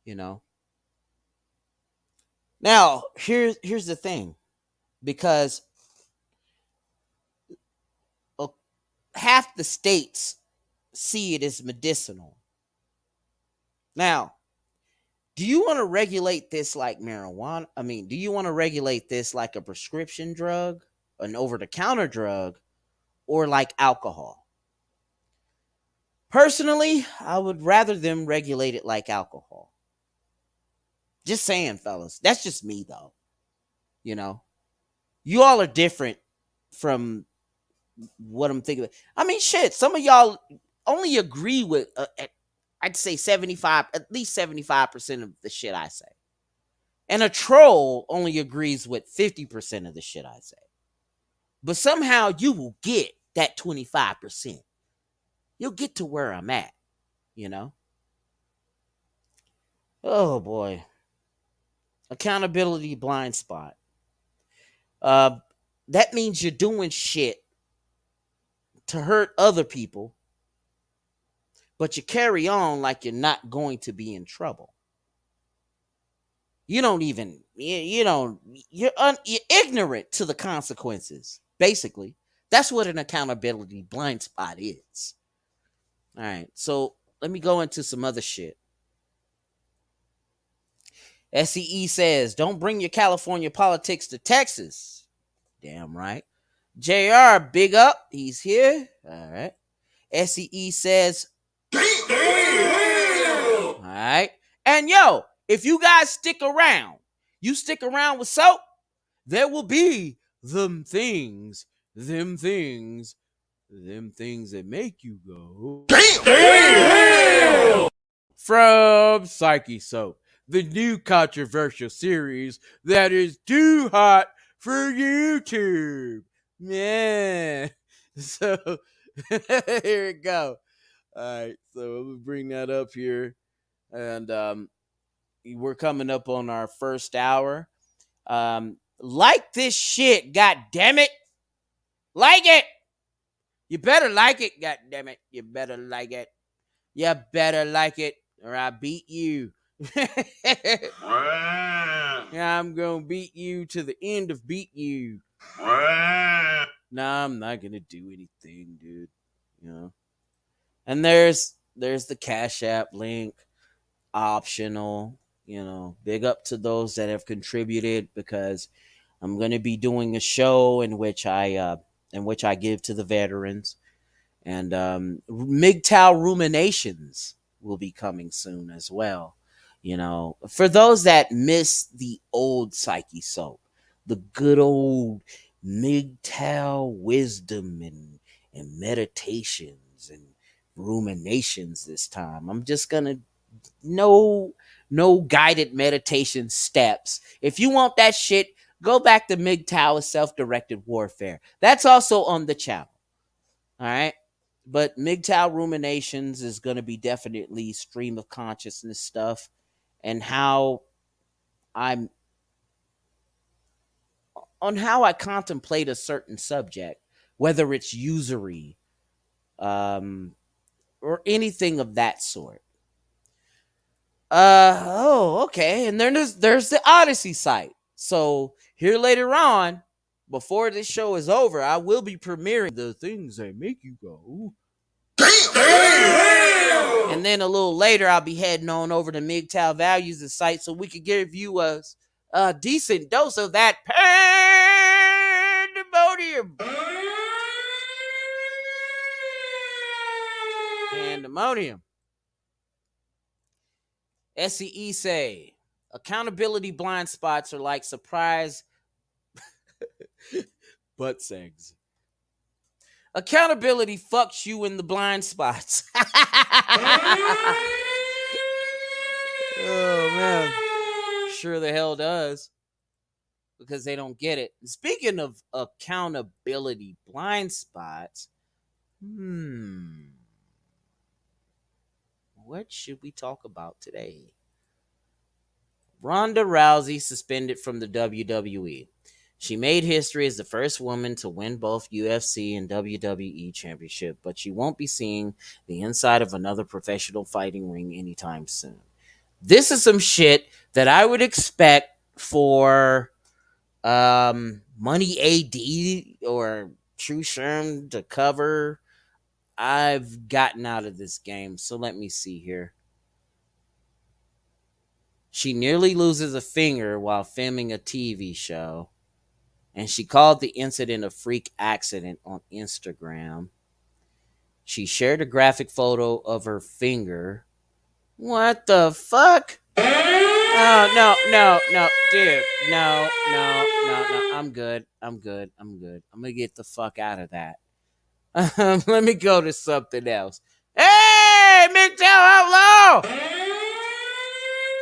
You know? Now, here's the thing. Because half the states see it as medicinal. Now, do you want to regulate this like marijuana? I mean, do you want to regulate this like a prescription drug, an over-the-counter drug, or like alcohol? Personally, I would rather them regulate it like alcohol. Just saying, fellas. That's just me, though. You know? You all are different from what I'm thinking. I mean, shit, some of y'all only agree with, I'd say at least 75% of the shit I say. And a troll only agrees with 50% of the shit I say. But somehow you will get that 25%. You'll get to where I'm at, you know? Oh, boy. Accountability blind spot. that means you're doing shit to hurt other people, but you carry on like you're not going to be in trouble. You don't even you don't you're ignorant to the consequences. Basically, that's what an accountability blind spot is. All right, so let me go into some other shit. SCE says, don't bring your California politics to Texas. Damn right. JR, big up. He's here. All right. SCE says, all right. And yo, if you guys stick around with Soap, there will be them things that make you go. Damn! From Psyche Soap, the new controversial series that is too hot for YouTube. Man. So here we go. All right, so I'm gonna bring that up here. And we're coming up on our first hour. Like this shit, god damn it. Like it. You better like it, god damn it. You better like it. You better like it, or I beat you. I'm gonna beat you to the end of beat you. Nah, I'm not gonna do anything, dude. You know. And there's the Cash App link, optional. You know, big up to those that have contributed, because I'm gonna be doing a show in which I give to the veterans. And MGTOW Ruminations will be coming soon as well. You know, for those that miss the old Psyche Soap, the good old MGTOW wisdom and meditations and ruminations this time. I'm just gonna no guided meditation steps. If you want that shit, go back to MGTOW Self-Directed Warfare. That's also on the channel. All right. But MGTOW Ruminations is going to be definitely stream of consciousness stuff, and how I contemplate a certain subject, whether it's usury, or anything of that sort. Okay. And then there's the Odyssey site. So here later on, before this show is over, I will be premiering the things that make you go. Damn! And then a little later, I'll be heading on over to MGTOW Values the site, so we could give you a decent dose of that pandemonium. Pandemonium. SCE say, accountability blind spots are like surprise butt segs. Accountability fucks you in the blind spots. Oh, man. Sure the hell does. Because they don't get it. Speaking of accountability blind spots, what should we talk about today? Ronda Rousey suspended from the WWE. She made history as the first woman to win both UFC and WWE championship, but she won't be seeing the inside of another professional fighting ring anytime soon. This is some shit that I would expect for Money AD or True Sherm to cover. I've gotten out of this game, so let me see here. She nearly loses a finger while filming a TV show, and she called the incident a freak accident on Instagram. She shared a graphic photo of her finger. What the fuck? Oh, no, dude. No. I'm good. I'm gonna get the fuck out of that. Let me go to something else. Hey, MGTOW Outlaw!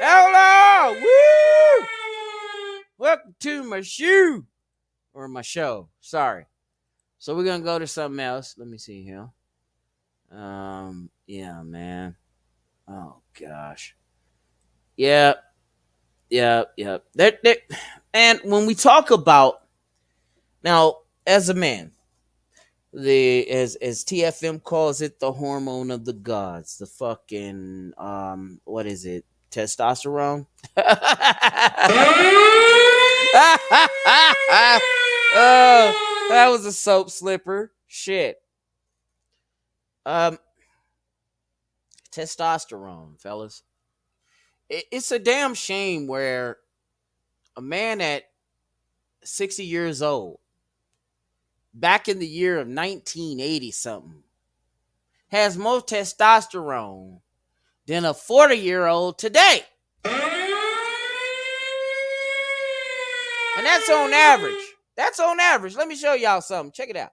Outlaw! Woo! Welcome to my shoe. Or my show. Sorry. So we're gonna go to something else. Let me see here. Yeah, man. Oh gosh. Yep. And when we talk about Now, as a man, the as TFM calls it, the hormone of the gods, the fucking what is it? Testosterone. Oh, that was a soap slipper. Shit. Um, Testosterone, fellas. It's a damn shame where a man at 60 years old, back in the year of 1980 something, has more testosterone than a 40-year-old today. And that's on average. That's on average. Let me show y'all something. Check it out.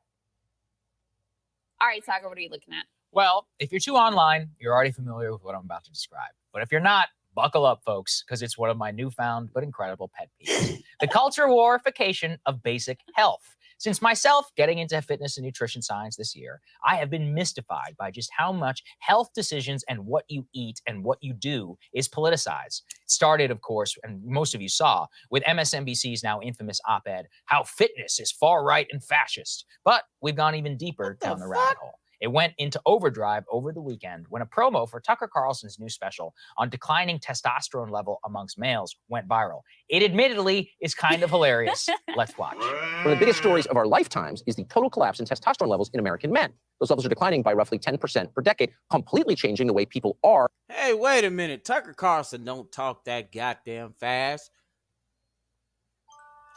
All right, Tucker, what are you looking at? Well, if you're too online, you're already familiar with what I'm about to describe. But if you're not, buckle up, folks, because it's one of my newfound but incredible pet peeves. The culture warification of basic health. Since myself getting into fitness and nutrition science this year, I have been mystified by just how much health decisions and what you eat and what you do is politicized. It started, of course, and most of you saw, with MSNBC's now infamous op-ed, How Fitness is Far Right and Fascist. But we've gone even deeper down the rabbit hole. It went into overdrive over the weekend when a promo for Tucker Carlson's new special on declining testosterone level amongst males went viral. It admittedly is kind of hilarious. Let's watch. One of the biggest stories of our lifetimes is the total collapse in testosterone levels in American men. Those levels are declining by roughly 10% per decade, completely changing the way people are. Hey, wait a minute. Tucker Carlson don't talk that goddamn fast.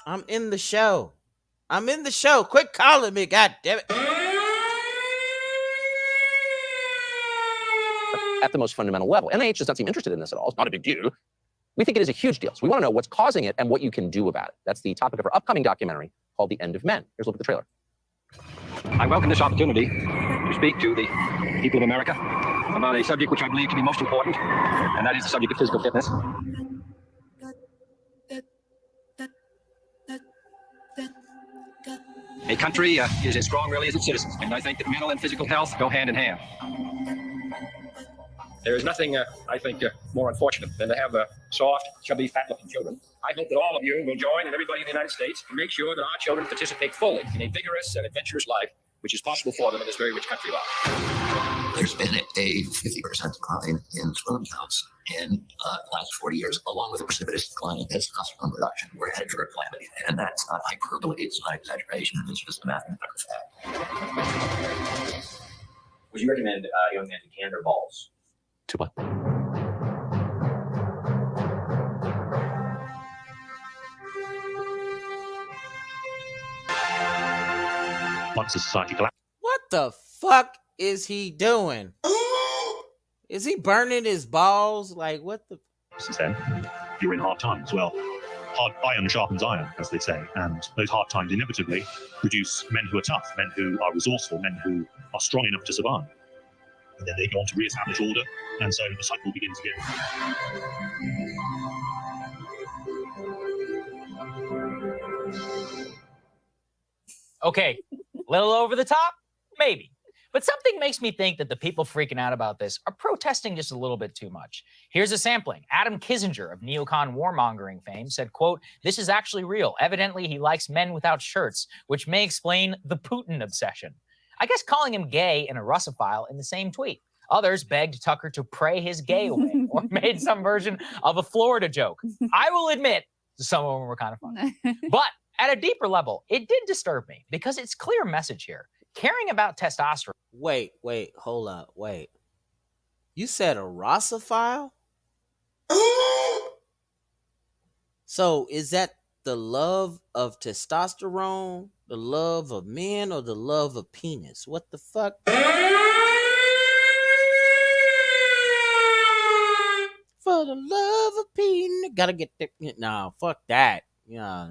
I'm in the show. Quit calling me, goddammit. At the most fundamental level. NIH does not seem interested in this at all. It's not a big deal. We think it is a huge deal. So we want to know what's causing it and what you can do about it. That's the topic of our upcoming documentary called The End of Men. Here's a look at the trailer. I welcome this opportunity to speak to the people of America about a subject which I believe to be most important, and that is the subject of physical fitness. A country is as strong really as its citizens, and I think that mental and physical health go hand in hand. There is nothing, I think, more unfortunate than to have soft, chubby, fat-looking children. I hope that all of you will join, and everybody in the United States, to make sure that our children participate fully in a vigorous and adventurous life, which is possible for them in this very rich country of ours. There's been a 50% decline in sperm counts in the last 40 years, along with a precipitous decline in testosterone production. We're headed for a calamity, and that's not hyperbole, it's not exaggeration, it's just a mathematical fact. Would you recommend young men to can their balls? To what? Once the society collapses. What the fuck is he doing? Is he burning his balls? Like, what the? Then you're in hard times. Well, hard iron sharpens iron, as they say, and those hard times inevitably produce men who are tough, men who are resourceful, men who are strong enough to survive. And then they go on to re-establish order, and so the cycle begins again. Okay, a little over the top? Maybe. But something makes me think that the people freaking out about this are protesting just a little bit too much. Here's a sampling. Adam Kissinger of neocon warmongering fame said, quote, "This is actually real. Evidently, he likes men without shirts, which may explain the Putin obsession." I guess calling him gay and a Russophile in the same tweet. Others begged Tucker to pray his gay away or made some version of a Florida joke. I will admit, some of them were kind of funny. But at a deeper level, it did disturb me because it's clear message here. Caring about testosterone. Wait, hold up, wait. You said a Russophile? So is that the love of testosterone, the love of men, or the love of penis? What the fuck? For the love of penis, gotta get the... No, fuck that. Yeah.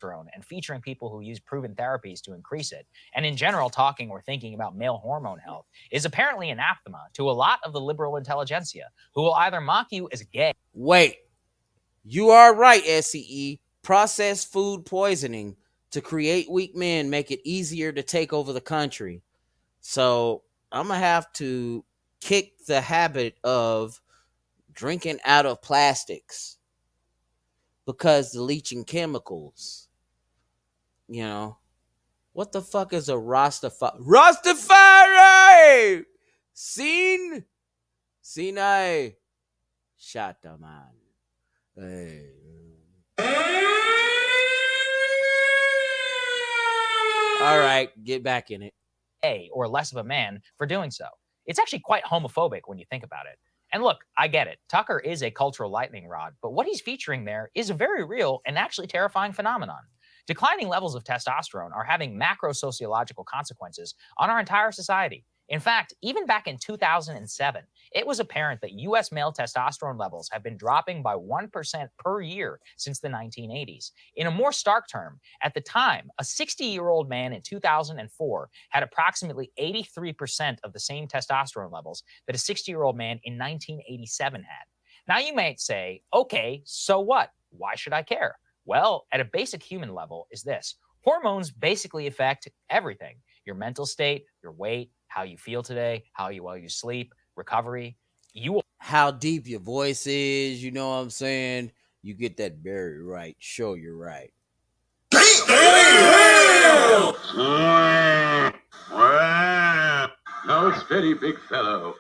And featuring people who use proven therapies to increase it, and in general talking or thinking about male hormone health, is apparently anathema to a lot of the liberal intelligentsia, who will either mock you as gay. Wait, you are right, SCE. Processed food poisoning to create weak men make it easier to take over the country. So I'm gonna have to kick the habit of drinking out of plastics because the leaching chemicals. you know, what the fuck is a Rastafari? Sinai Shataman. Hey. All right, get back in it. Or less of a man for doing so. It's actually quite homophobic when you think about it. And look, I get it. Tucker is a cultural lightning rod, but what he's featuring there is a very real and actually terrifying phenomenon. Declining levels of testosterone are having macro-sociological consequences on our entire society. In fact, even back in 2007, it was apparent that U.S. male testosterone levels have been dropping by 1% per year since the 1980s. In a more stark term, at the time, a 60-year-old man in 2004 had approximately 83% of the same testosterone levels that a 60-year-old man in 1987 had. Now you might say, okay, so what? Why should I care? Well, at a basic human level is this. Hormones basically affect everything. Your mental state, your weight, how you feel today, how you sleep, recovery. How deep your voice is, you know what I'm saying? You get that very right. Show you're right. No, it's very big fellow.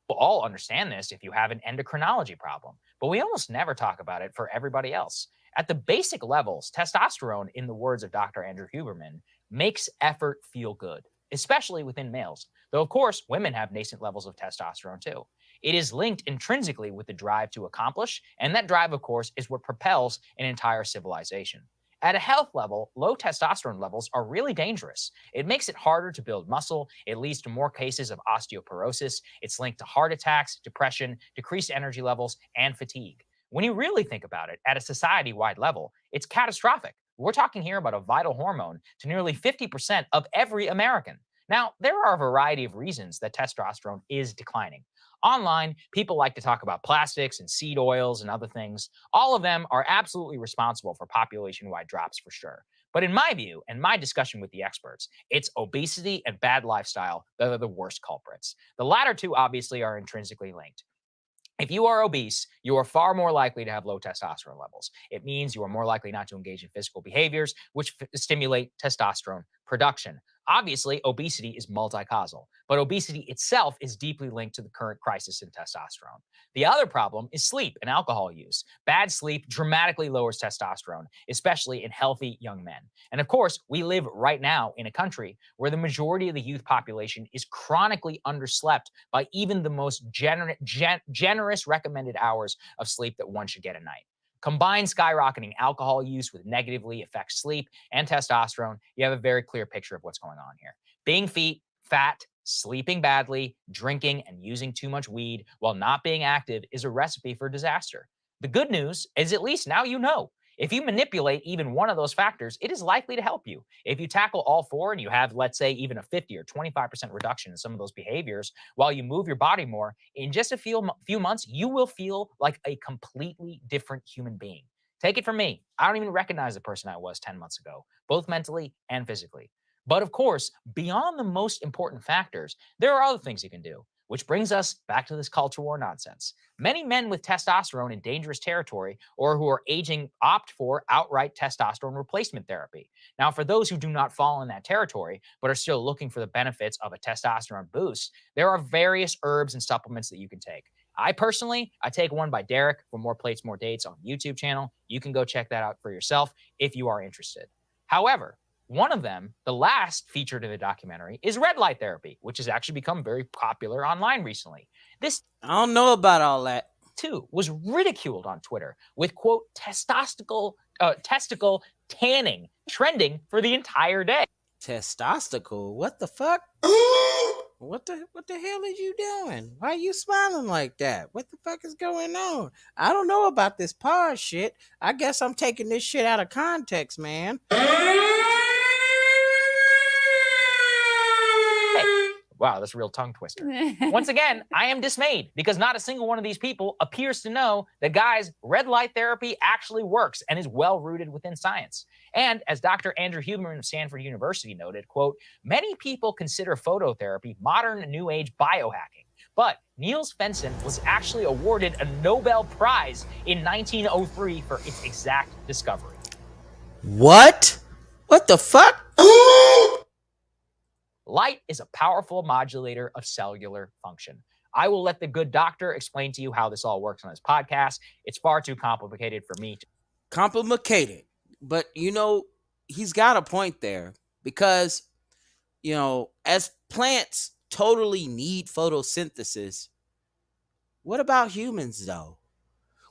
We'll all understand this if you have an endocrinology problem, but we almost never talk about it for everybody else. At the basic levels, testosterone, in the words of Dr. Andrew Huberman, makes effort feel good, especially within males. Though, of course, women have nascent levels of testosterone too. It is linked intrinsically with the drive to accomplish, and that drive, of course, is what propels an entire civilization. At a health level, low testosterone levels are really dangerous. It makes it harder to build muscle. It leads to more cases of osteoporosis. It's linked to heart attacks, depression, decreased energy levels, and fatigue. When you really think about it, at a society-wide level, it's catastrophic. We're talking here about a vital hormone to nearly 50% of every American. Now, there are a variety of reasons that testosterone is declining. Online, people like to talk about plastics and seed oils and other things. All of them are absolutely responsible for population-wide drops for sure. But in my view, and my discussion with the experts, it's obesity and bad lifestyle that are the worst culprits. The latter two obviously are intrinsically linked. If you are obese, you are far more likely to have low testosterone levels. It means you are more likely not to engage in physical behaviors, which stimulate testosterone production. Obviously, obesity is multi-causal, but obesity itself is deeply linked to the current crisis in testosterone. The other problem is sleep and alcohol use. Bad sleep dramatically lowers testosterone, especially in healthy young men. And of course, we live right now in a country where the majority of the youth population is chronically underslept by even the most generous recommended hours of sleep that one should get a night. Combine skyrocketing alcohol use with negatively affects sleep and testosterone, you have a very clear picture of what's going on here. Being fat, sleeping badly, drinking, and using too much weed while not being active is a recipe for disaster. The good news is at least now you know. If you manipulate even one of those factors, it is likely to help you. If you tackle all four and you have, let's say, even a 50 or 25% reduction in some of those behaviors while you move your body more, in just a few months, you will feel like a completely different human being. Take it from me. I don't even recognize the person I was 10 months ago, both mentally and physically. But of course, beyond the most important factors, there are other things you can do. Which brings us back to this culture war nonsense. Many men with testosterone in dangerous territory or who are aging opt for outright testosterone replacement therapy. Now, for those who do not fall in that territory but are still looking for the benefits of a testosterone boost, there are various herbs and supplements that you can take. I take one by Derek for More Plates, More Dates on the YouTube channel. You can go check that out for yourself if you are interested. However, one of them, the last featured in the documentary, is red light therapy, which has actually become very popular online recently. This, I don't know about all that. Too, was ridiculed on Twitter with, quote, testicle tanning trending for the entire day. Testicle? What the fuck? What the hell are you doing? Why are you smiling like that? What the fuck is going on? I don't know about this pause shit. I guess I'm taking this shit out of context, man. Wow, that's a real tongue twister. Once again, I am dismayed because not a single one of these people appears to know that, guys, red light therapy actually works and is well rooted within science. And as Dr. Andrew Huberman of Stanford University noted, quote, many people consider phototherapy modern new age biohacking. But Niels Fenson was actually awarded a Nobel Prize in 1903 for its exact discovery. What? What the fuck? Light is a powerful modulator of cellular function. I will let the good doctor explain to you how this all works on his podcast. It's far too complicated for me to. Complicated. But, he's got a point there because, as plants totally need photosynthesis, what about humans, though?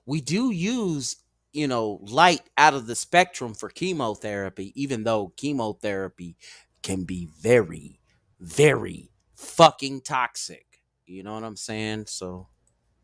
We do use, light out of the spectrum for chemotherapy, even though chemotherapy can be very, very fucking toxic. You know what I'm saying? So,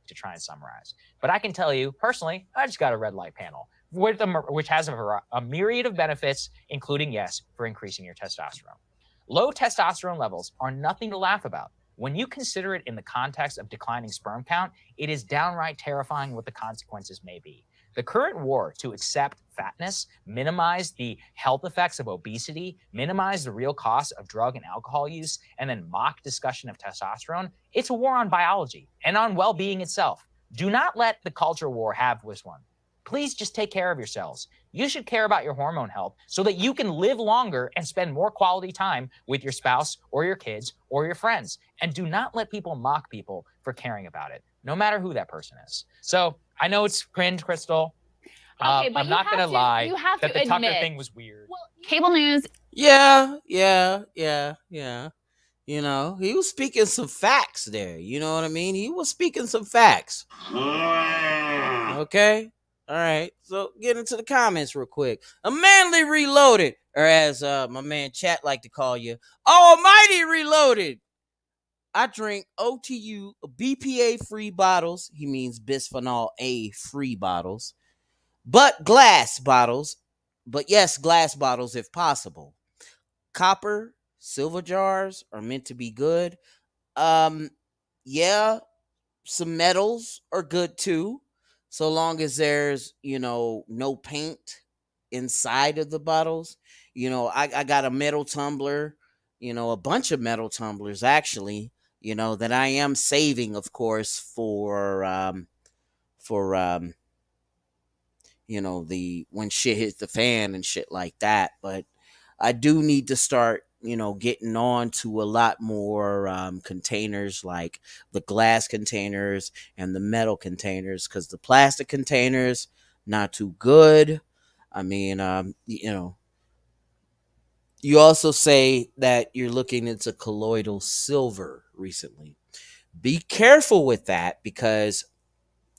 to try and summarize. But I can tell you, personally, I just got a red light panel, which has a myriad of benefits, including, yes, for increasing your testosterone. Low testosterone levels are nothing to laugh about. When you consider it in the context of declining sperm count, it is downright terrifying what the consequences may be. The current war to accept fatness, minimize the health effects of obesity, minimize the real costs of drug and alcohol use, and then mock discussion of testosterone, it's a war on biology and on well-being itself. Do not let the culture war have this one. Please just take care of yourselves. You should care about your hormone health so that you can live longer and spend more quality time with your spouse or your kids or your friends. And do not let people mock people for caring about it, no matter who that person is. So I know it's cringe, Crystal. Okay, but I'm not going to lie you have that to the Tucker admit, thing was weird. Well, cable news. Yeah. He was speaking some facts there. You know what I mean? He was speaking some facts. Okay. All right. So get into the comments real quick. A manly reloaded, or as my man Chat like to call you, almighty reloaded. I drink OTU BPA free bottles. He means bisphenol A free bottles, but glass bottles. But yes, glass bottles if possible. Copper, silver jars are meant to be good. Yeah, some metals are good too, so long as there's, no paint inside of the bottles. I got a metal tumbler, a bunch of metal tumblers actually, that I am saving, of course, for the when shit hits the fan and shit like that. But I do need to start, getting on to a lot more containers, like the glass containers and the metal containers, because the plastic containers, not too good. I mean, you also say that you're looking into colloidal silver recently. Be careful with that because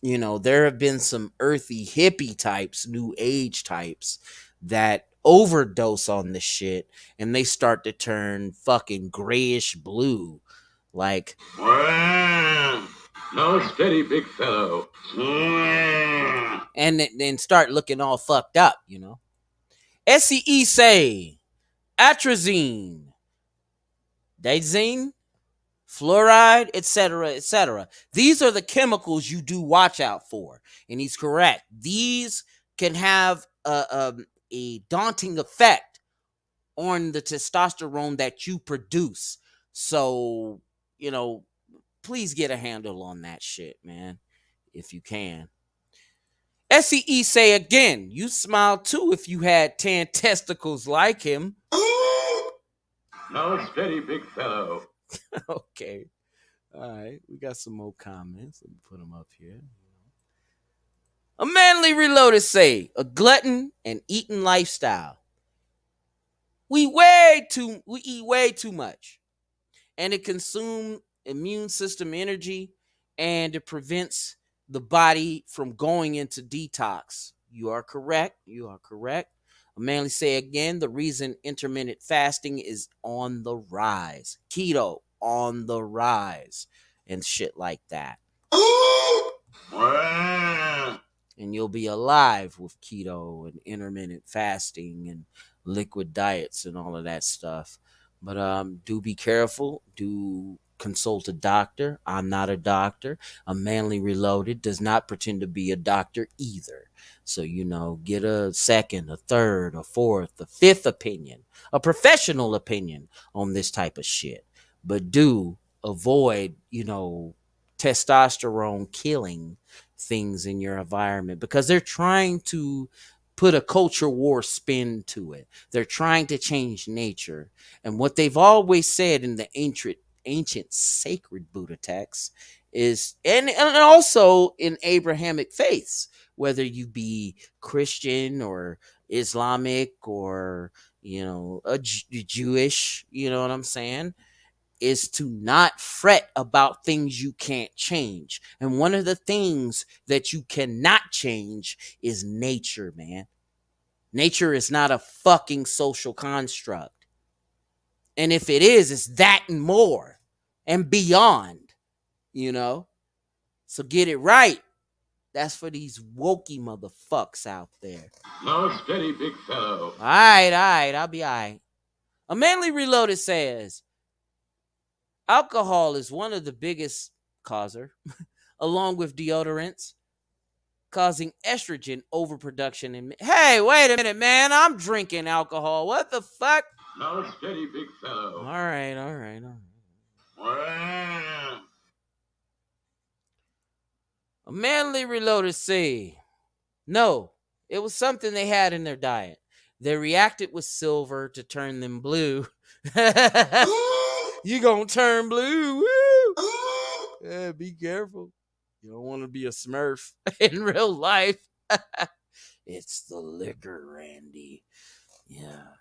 there have been some earthy hippie types, new age types that overdose on this shit and they start to turn fucking grayish blue. Like, No, steady, big fellow. and then start looking all fucked up, SCE say atrazine, daisine, fluoride, etc., etc. These are the chemicals you do watch out for, and he's correct. These can have a daunting effect on the testosterone that you produce. So, please get a handle on that shit, man, if you can. SCE say again, you smile too if you had 10 testicles like him. No, steady, big fellow. Okay. All right, we got some more comments. Let me put them up here. A manly reloaded say a glutton and eating lifestyle. We eat way too much, and it consumes immune system energy, and it prevents the body from going into detox. You are correct. You are correct. A manly say again, the reason intermittent fasting is on the rise. Keto on the rise and shit like that. And you'll be alive with keto and intermittent fasting and liquid diets and all of that stuff. But do be careful. Do consult a doctor. I'm not a doctor. A manly reloaded does not pretend to be a doctor either. So, get a second, a third, a fourth, a fifth opinion, a professional opinion on this type of shit. But do avoid, testosterone killing things in your environment because they're trying to put a culture war spin to it. They're trying to change nature. And what they've always said in the ancient sacred Buddha texts is, and also in Abrahamic faiths, whether you be Christian or Islamic or, Jewish, you know what I'm saying? Is to not fret about things you can't change. And one of the things that you cannot change is nature, man. Nature is not a fucking social construct. And if it is, it's that and more and beyond, So get it right. That's for these wokey motherfucks out there. Slow and steady, big fellow. All right, I'll be all right. A Manly Reloaded says, alcohol is one of the biggest causer, along with deodorants, causing estrogen overproduction. Hey, wait a minute, man. I'm drinking alcohol. What the fuck? Slow and steady, big fellow. All right. A Manly Reloaded say, no, it was something they had in their diet. They reacted with silver to turn them blue. You gonna turn blue. Woo! Yeah, be careful. You don't want to be a Smurf in real life. It's the liquor, Randy. Yeah.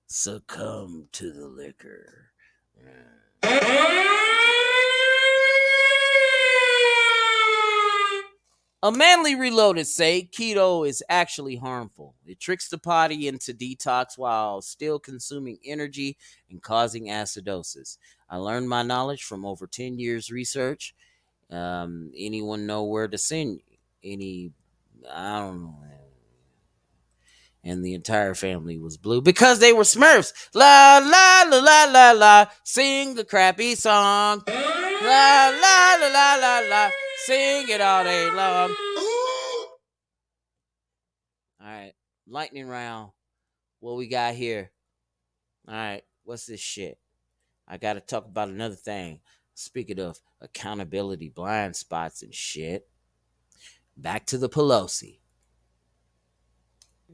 Succumb to the liquor. A Manly Reloaded say keto is actually harmful. It tricks the body into detox while still consuming energy and causing acidosis. I learned my knowledge from over 10 years research. Anyone know where to send I don't know. And the entire family was blue because they were Smurfs. La la la la la la, sing the crappy song. La la la la la la, sing it all day long. All right, lightning round. What we got here? All right, what's this shit? I got to talk about another thing. Speaking of accountability, blind spots and shit. Back to the Pelosi.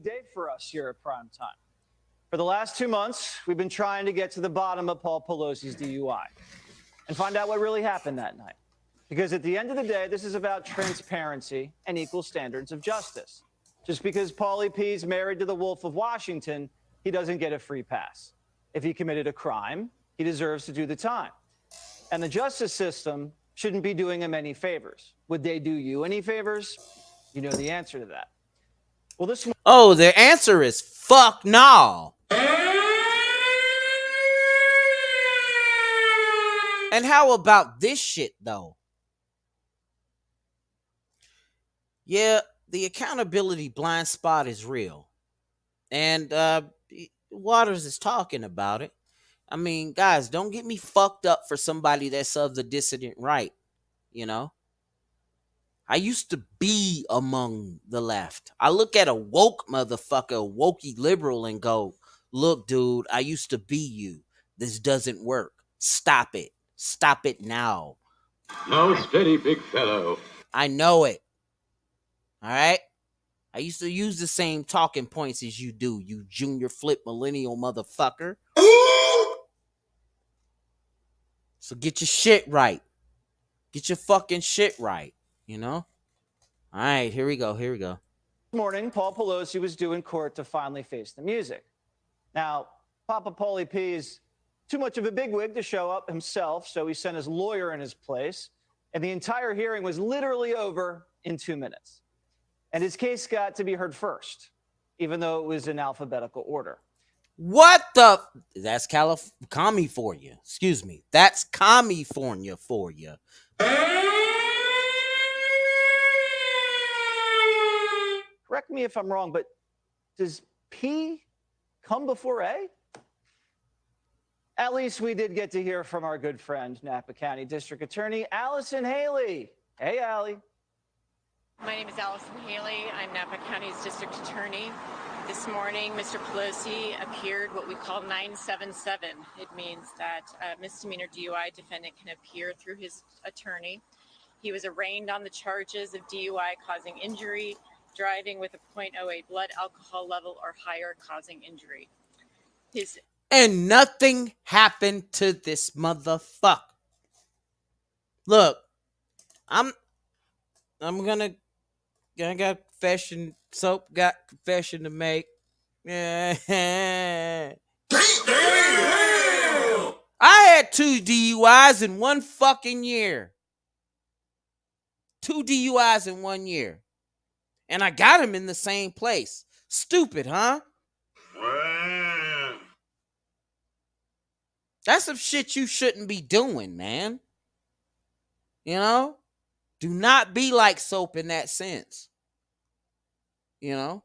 Day for us here at Prime Time. For the last 2 months, we've been trying to get to the bottom of Paul Pelosi's DUI and find out what really happened that night. Because at the end of the day, this is about transparency and equal standards of justice. Just because Paulie P's married to the Wolf of Washington, he doesn't get a free pass. If he committed a crime, he deserves to do the time. And the justice system shouldn't be doing him any favors. Would they do you any favors? You know the answer to that. Well, the answer is fuck no. And how about this shit, though? Yeah, the accountability blind spot is real. And Waters is talking about it. I mean, guys, don't get me fucked up for somebody that's of the dissident right, I used to be among the left. I look at a woke motherfucker, a wokey liberal, and go, look, dude, I used to be you. This doesn't work. Stop it. Stop it now. Slow, steady, big fellow. I know it. All right? I used to use the same talking points as you do, you junior flip millennial motherfucker. So get your shit right. Get your fucking shit right, All right, here we go. This morning, Paul Pelosi was due in court to finally face the music. Now, Papa Paulie P is too much of a bigwig to show up himself, so he sent his lawyer in his place, and the entire hearing was literally over in 2 minutes. And his case got to be heard first, even though it was in alphabetical order. What the? That's commie for you. Excuse me. That's California for you. Correct me if I'm wrong, but does P come before A? At least we did get to hear from our good friend, Napa County District Attorney Allison Haley. Hey, Allie. My name is Allison Haley. I'm Napa County's District Attorney. This morning, Mr. Pelosi appeared what we call 977. It means that a misdemeanor DUI defendant can appear through his attorney. He was arraigned on the charges of DUI causing injury driving with a .08 blood alcohol level or higher causing injury. And nothing happened to this motherfucker. Look, I got confession, soap got confession to make. I had 2 DUIs in one fucking year. 2 DUIs in 1 year. And I got him in the same place. Stupid, huh? That's some shit you shouldn't be doing, man. You know? Do not be like soap in that sense. You know?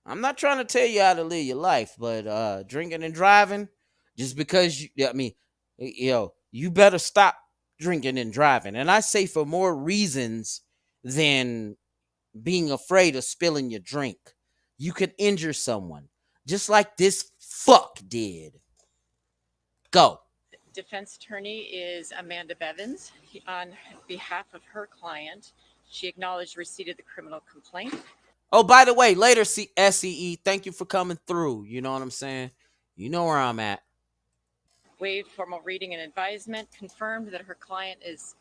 I'm not trying to tell you how to live your life, but drinking and driving, just because you better stop drinking and driving. And I say for more reasons than being afraid of spilling your drink. You could injure someone, just like this fuck did. Go. Defense attorney is Amanda Bevins. On behalf of her client, she acknowledged receipt of the criminal complaint. Oh, by the way, later, SEE, thank you for coming through. You know what I'm saying? You know where I'm at. Waived formal reading and advisement, confirmed that her client is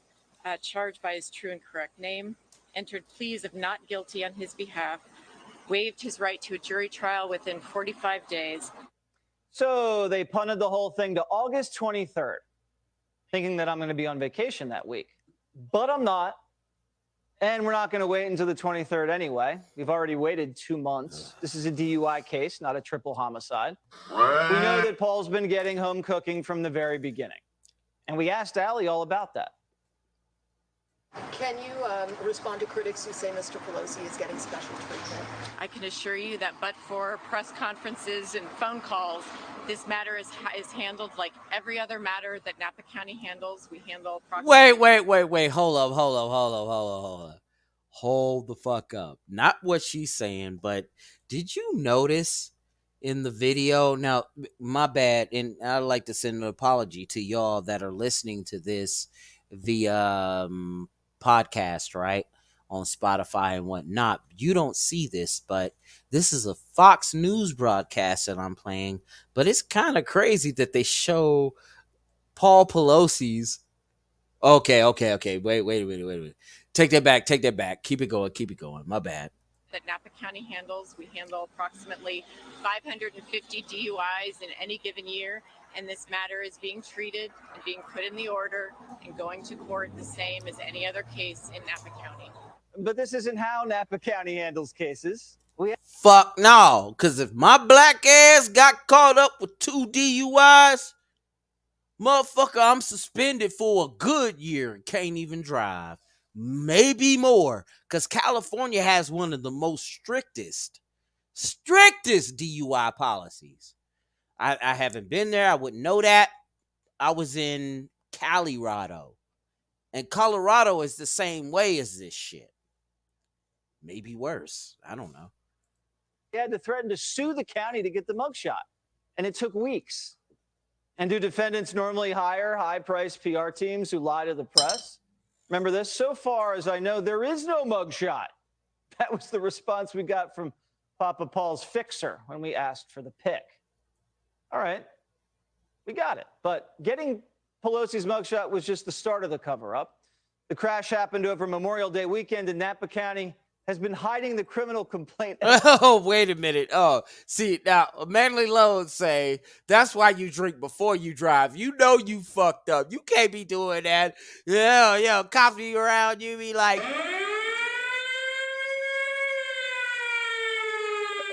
charged by his true and correct name, entered pleas of not guilty on his behalf, waived his right to a jury trial within 45 days. So they punted the whole thing to August 23rd, thinking that I'm going to be on vacation that week. But I'm not. And we're not going to wait until the 23rd anyway. We've already waited 2 months. This is a DUI case, not a triple homicide. We know that Paul's been getting home cooking from the very beginning. And we asked Allie all about that. Can you respond to critics who say Mr. Pelosi is getting special treatment? I can assure you that but for press conferences and phone calls, this matter is handled like every other matter that Napa County handles. We handle Wait. Hold up. Hold the fuck up. Not what she's saying, but did you notice in the video? Now, my bad, and I'd like to send an apology to y'all that are listening to this via podcast, right, on Spotify and whatnot. You don't see this, but this is a Fox News broadcast that I'm playing. But it's kind of crazy that they show Paul Pelosi's. Okay. Wait. Take that back. Keep it going. My bad. That Napa County handles. We handle approximately 550 DUIs in any given year, and this matter is being treated and being put in the order and going to court the same as any other case in Napa County. But this isn't how Napa County handles cases. Fuck no, because if my black ass got caught up with 2 DUIs, motherfucker, I'm suspended for a good year and can't even drive. Maybe more, because California has one of the most strictest DUI policies. I haven't been there. I wouldn't know that. I was in Colorado. And Colorado is the same way as this shit. Maybe worse. I don't know. He had to threaten to sue the county to get the mugshot. And it took weeks. And do defendants normally hire high-priced PR teams who lie to the press? Remember this? So far as I know, there is no mugshot. That was the response we got from Papa Paul's fixer when we asked for the pic. All right, we got it. But getting Pelosi's mugshot was just the start of the cover-up. The crash happened over Memorial Day weekend, and Napa County has been hiding the criminal complaint. Oh, wait a minute. Oh, see, now, Manly Loans say that's why you drink before you drive. You know you fucked up. You can't be doing that. Yeah, cops be around you, be like...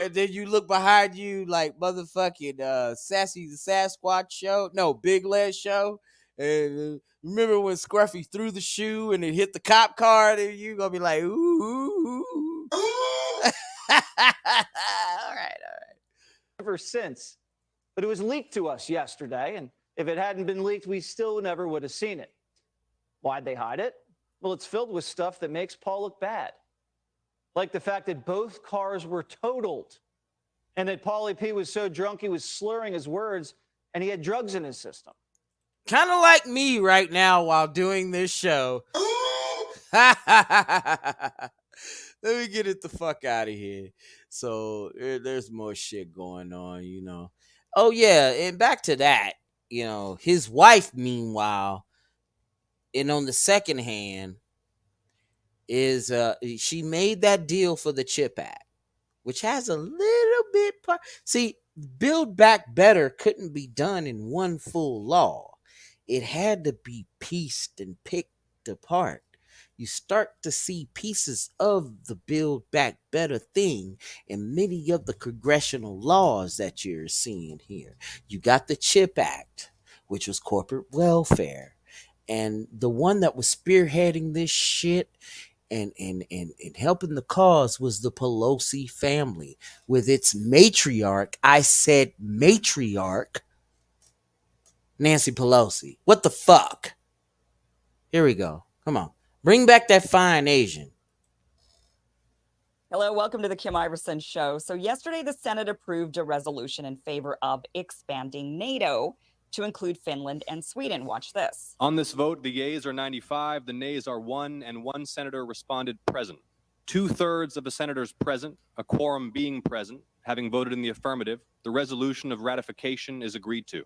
And then you look behind you like motherfucking Sassy the Sasquatch show. No, Big Les show. And remember when Scruffy threw the shoe and it hit the cop car? And you gonna be like, ooh. All right. Ever since. But it was leaked to us yesterday. And if it hadn't been leaked, we still never would have seen it. Why'd they hide it? Well, it's filled with stuff that makes Paul look bad. Like the fact that both cars were totaled and that Paulie P was so drunk he was slurring his words and he had drugs in his system. Kind of like me right now while doing this show. Let me get it the fuck out of here. So there's more shit going on, Oh yeah, and back to that, his wife, meanwhile, and on the second hand, is she made that deal for the CHIP Act, which has a little bit see, Build Back Better couldn't be done in one full law. It had to be pieced and picked apart. You start to see pieces of the Build Back Better thing in many of the congressional laws that you're seeing here. You got the CHIP Act, which was corporate welfare. And the one that was spearheading this shit and helping the cause was the Pelosi family with its matriarch. I said matriarch, Nancy Pelosi. What the fuck? Here we go. Come on. Bring back that fine Asian. Hello, welcome to the Kim Iverson Show. So yesterday, the Senate approved a resolution in favor of expanding NATO to include Finland and Sweden. Watch this. On this vote, the yeas are 95, the nays are 1, and 1 senator responded present. 2/3 of the senators present, a quorum being present, having voted in the affirmative, the resolution of ratification is agreed to.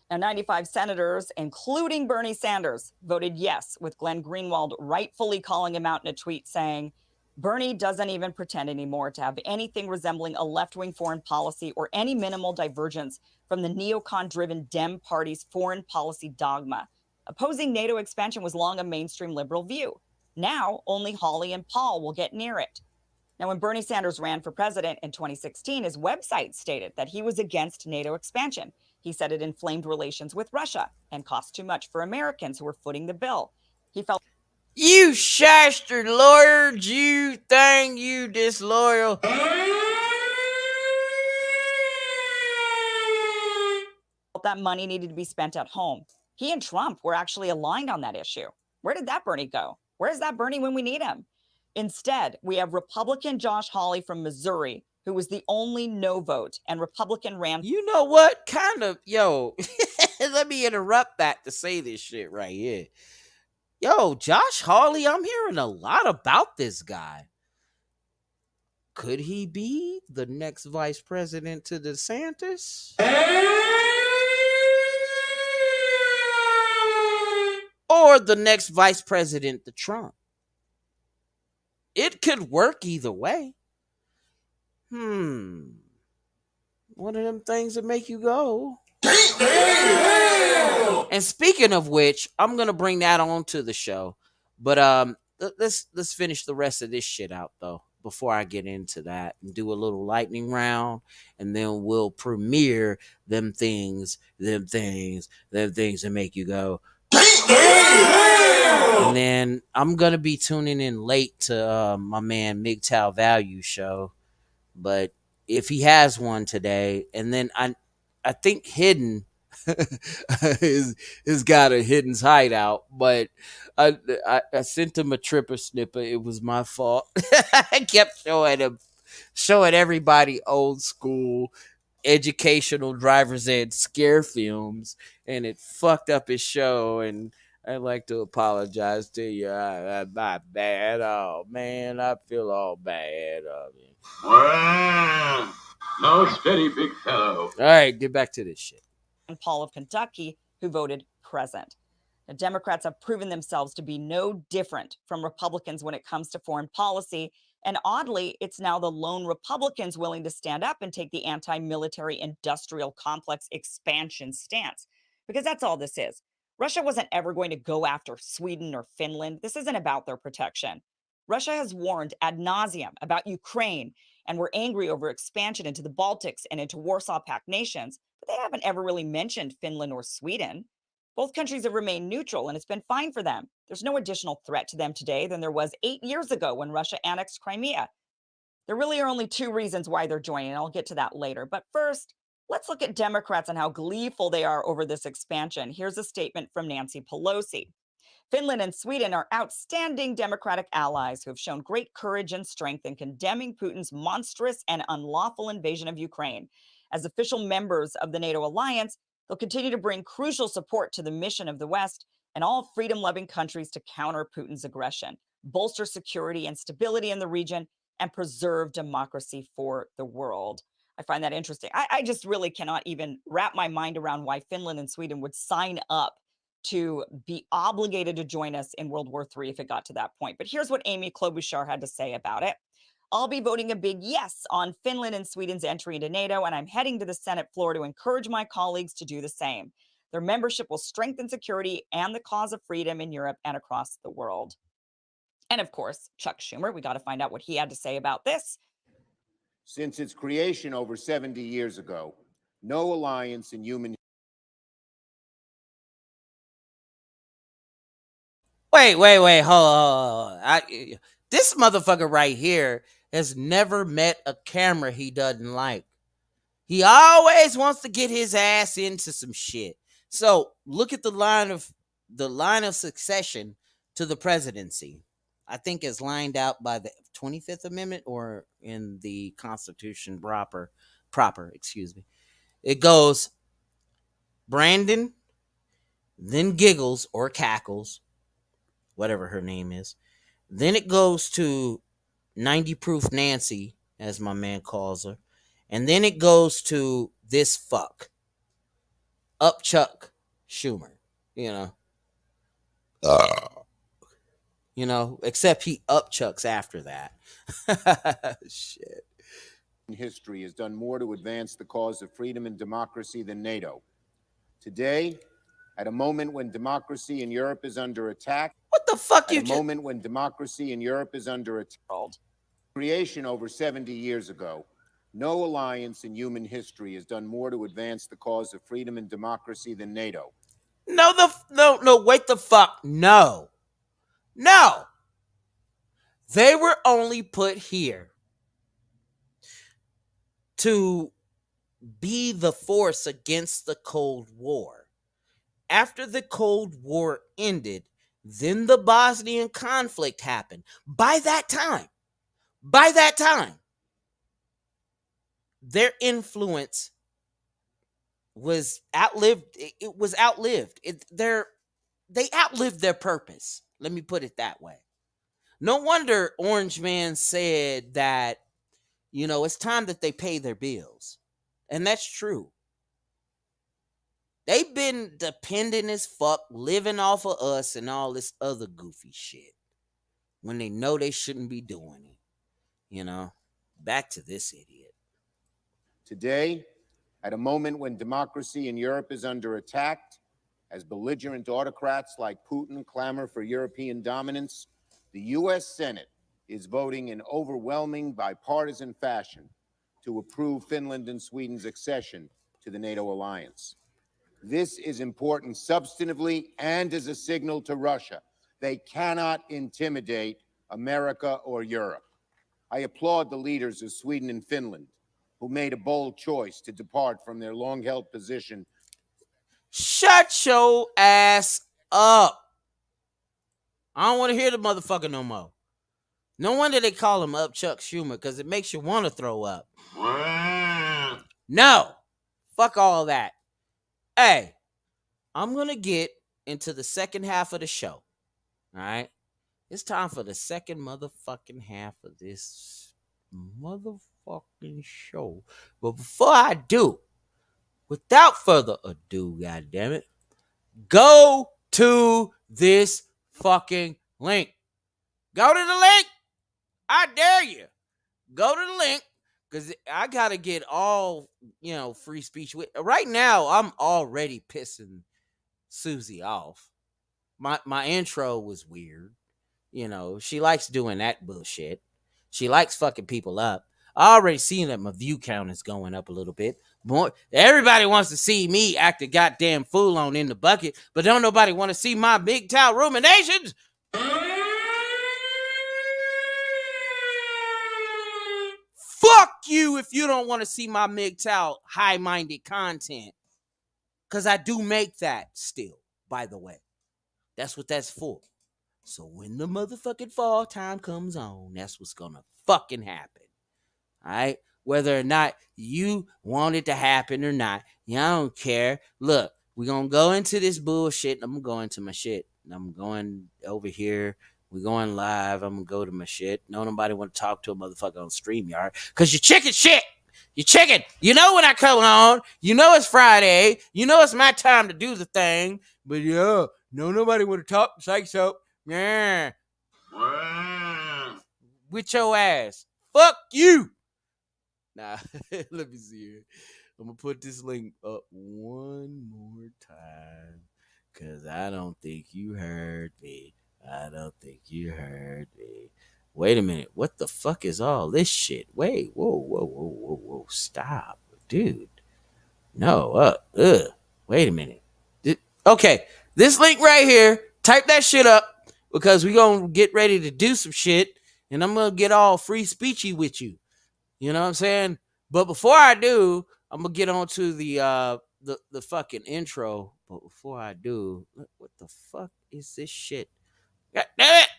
Now, 95 senators, including Bernie Sanders, voted yes, with Glenn Greenwald rightfully calling him out in a tweet saying, Bernie doesn't even pretend anymore to have anything resembling a left-wing foreign policy or any minimal divergence from the neocon-driven Dem Party's foreign policy dogma. Opposing NATO expansion was long a mainstream liberal view. Now, only Hawley and Paul will get near it. Now, when Bernie Sanders ran for president in 2016, his website stated that he was against NATO expansion. He said it inflamed relations with Russia and cost too much for Americans who were footing the bill. He felt You shastard lawyer, you thing, you disloyal. that money needed to be spent at home. He and Trump were actually aligned on that issue. Where did that Bernie go? Where's that Bernie when we need him? Instead, we have Republican Josh Hawley from Missouri, who was the only no vote, and Republican Rand. You know what? Kind of, let me interrupt that to say this shit right here. Yo, Josh Hawley, I'm hearing a lot about this guy. Could he be the next vice president to DeSantis? Or the next vice president to Trump? It could work either way. One of them things that make you go. And speaking of which, I'm gonna bring that on to the show. But let's finish the rest of this shit out though before I get into that and do a little lightning round, and then we'll premiere them things that make you go. And then I'm gonna be tuning in late to my man MGTOW Value show, but if he has one today, and then I think Hidden is got a Hidden's hideout, but I sent him a tripper snipper. It was my fault. I kept showing everybody old school educational driver's ed scare films, and it fucked up his show. And I'd like to apologize to you. My bad. Oh man, I feel all bad. No, steady, big fellow. All right, get back to this shit. And Paul of Kentucky, who voted present. Now, Democrats have proven themselves to be no different from Republicans when it comes to foreign policy. And oddly, it's now the lone Republicans willing to stand up and take the anti-military industrial complex expansion stance. Because that's all this is. Russia wasn't ever going to go after Sweden or Finland. This isn't about their protection. Russia has warned ad nauseum about Ukraine, and we're angry over expansion into the Baltics and into Warsaw Pact nations, but they haven't ever really mentioned Finland or Sweden. Both countries have remained neutral, and it's been fine for them. There's no additional threat to them today than there was 8 years ago when Russia annexed Crimea. There really are only 2 reasons why they're joining, and I'll get to that later. But first, let's look at Democrats and how gleeful they are over this expansion. Here's a statement from Nancy Pelosi. Finland and Sweden are outstanding Democratic allies who have shown great courage and strength in condemning Putin's monstrous and unlawful invasion of Ukraine. As official members of the NATO alliance, they'll continue to bring crucial support to the mission of the West and all freedom-loving countries to counter Putin's aggression. bolster security and stability in the region, and preserve democracy for the world. I find that interesting. I just really cannot even wrap my mind around why Finland and Sweden would sign up to be obligated to join us in World War III if it got to that point. But here's what Amy Klobuchar had to say about it. I'll be voting a big yes on Finland and Sweden's entry into NATO, and I'm heading to the Senate floor to encourage my colleagues to do the same. Their membership will strengthen security and the cause of freedom in Europe and across the world. And of course, Chuck Schumer, we got to find out what he had to say about this. Since its creation over 70 years ago, no alliance in human Wait, hold on. This motherfucker right here has never met a camera he doesn't like. He always wants to get his ass into some shit. So look at the line of succession to the presidency. I think is lined out by the 25th Amendment or in the Constitution proper, excuse me. It goes Brandon, then Giggles or Cackles, whatever her name is. Then it goes to 90 Proof Nancy, as my man calls her. And then it goes to this fuck, Upchuck Schumer, except he upchucks after that. Shit. history has done more to advance the cause of freedom and democracy than NATO. Today, at a moment when democracy in Europe is under attack. What the fuck you just... moment when democracy in Europe is under attack. Creation over 70 years ago, no alliance in human history has done more to advance the cause of freedom and democracy than NATO. No, wait the fuck. No. They were only put here to be the force against the Cold War. After the Cold War ended, then the Bosnian conflict happened. By that time, their influence was outlived. It was outlived. They outlived their purpose. Let me put it that way. No wonder Orange Man said that, it's time that they pay their bills. And that's true. They've been dependent as fuck, living off of us and all this other goofy shit when they know they shouldn't be doing it. Back to this idiot. Today, at a moment when democracy in Europe is under attack, as belligerent autocrats like Putin clamor for European dominance, the U.S. Senate is voting in overwhelming bipartisan fashion to approve Finland and Sweden's accession to the NATO alliance. This is important substantively and as a signal to Russia. They cannot intimidate America or Europe. I applaud the leaders of Sweden and Finland who made a bold choice to depart from their long-held position. Shut your ass up. I don't want to hear the motherfucker no more. No wonder they call him up Chuck Schumer, because it makes you want to throw up. No. Fuck all that. Hey, I'm going to get into the second half of the show. All right? It's time for the second motherfucking half of this motherfucking show. But before I do, without further ado, goddammit, go to this fucking link. Go to the link. I dare you. Go to the link. Because I got to get all, free speech. Right now, I'm already pissing Susie off. My intro was weird. She likes doing that bullshit. She likes fucking people up. I already seen that my view count is going up a little bit. Everybody wants to see me act a goddamn fool on In the Bucket, but don't nobody want to see my big towel ruminations. Fuck you if you don't want to see my MGTOW high-minded content. Because I do make that still, by the way. That's what that's for. So when the motherfucking fall time comes on, that's what's going to fucking happen. All right? Whether or not you want it to happen or not, I don't care. Look, we're going to go into this bullshit. I'm going to my shit. I'm going over here We're going live. I'm gonna go to my shit. No, nobody want to talk to a motherfucker on StreamYard because you're chicken shit. You chicken. You know when I come on. You know it's Friday. You know it's my time to do the thing. But yeah, nobody want to talk to Psych Soap. Yeah. With your ass. Fuck you. Nah, let me see here. I'm gonna put this link up one more time because I don't think you heard me. I don't think you heard me. Wait a minute. What the fuck is all this shit? Wait. Whoa. Stop. Dude. No. Wait a minute. Okay. This link right here. Type that shit up because we gonna get ready to do some shit and I'm gonna get all free speechy with you. You know what I'm saying? But before I do, I'm gonna get on to the fucking intro. But before I do, what the fuck is this shit? God damn it!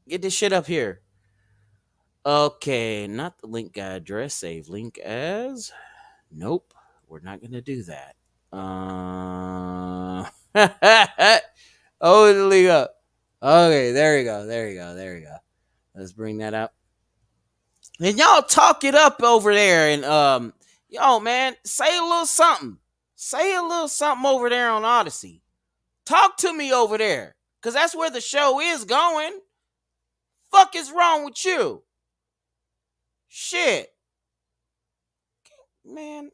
Get this shit up here. Okay, not the link address. Save link as. Nope, we're not gonna do that. Oh, the link up. Okay, there we go. Let's bring that up. And y'all talk it up over there and yo man, say a little something. Say a little something over there on Odyssey. Talk to me over there. Cause that's where the show is going. Fuck is wrong with you? Shit. Man.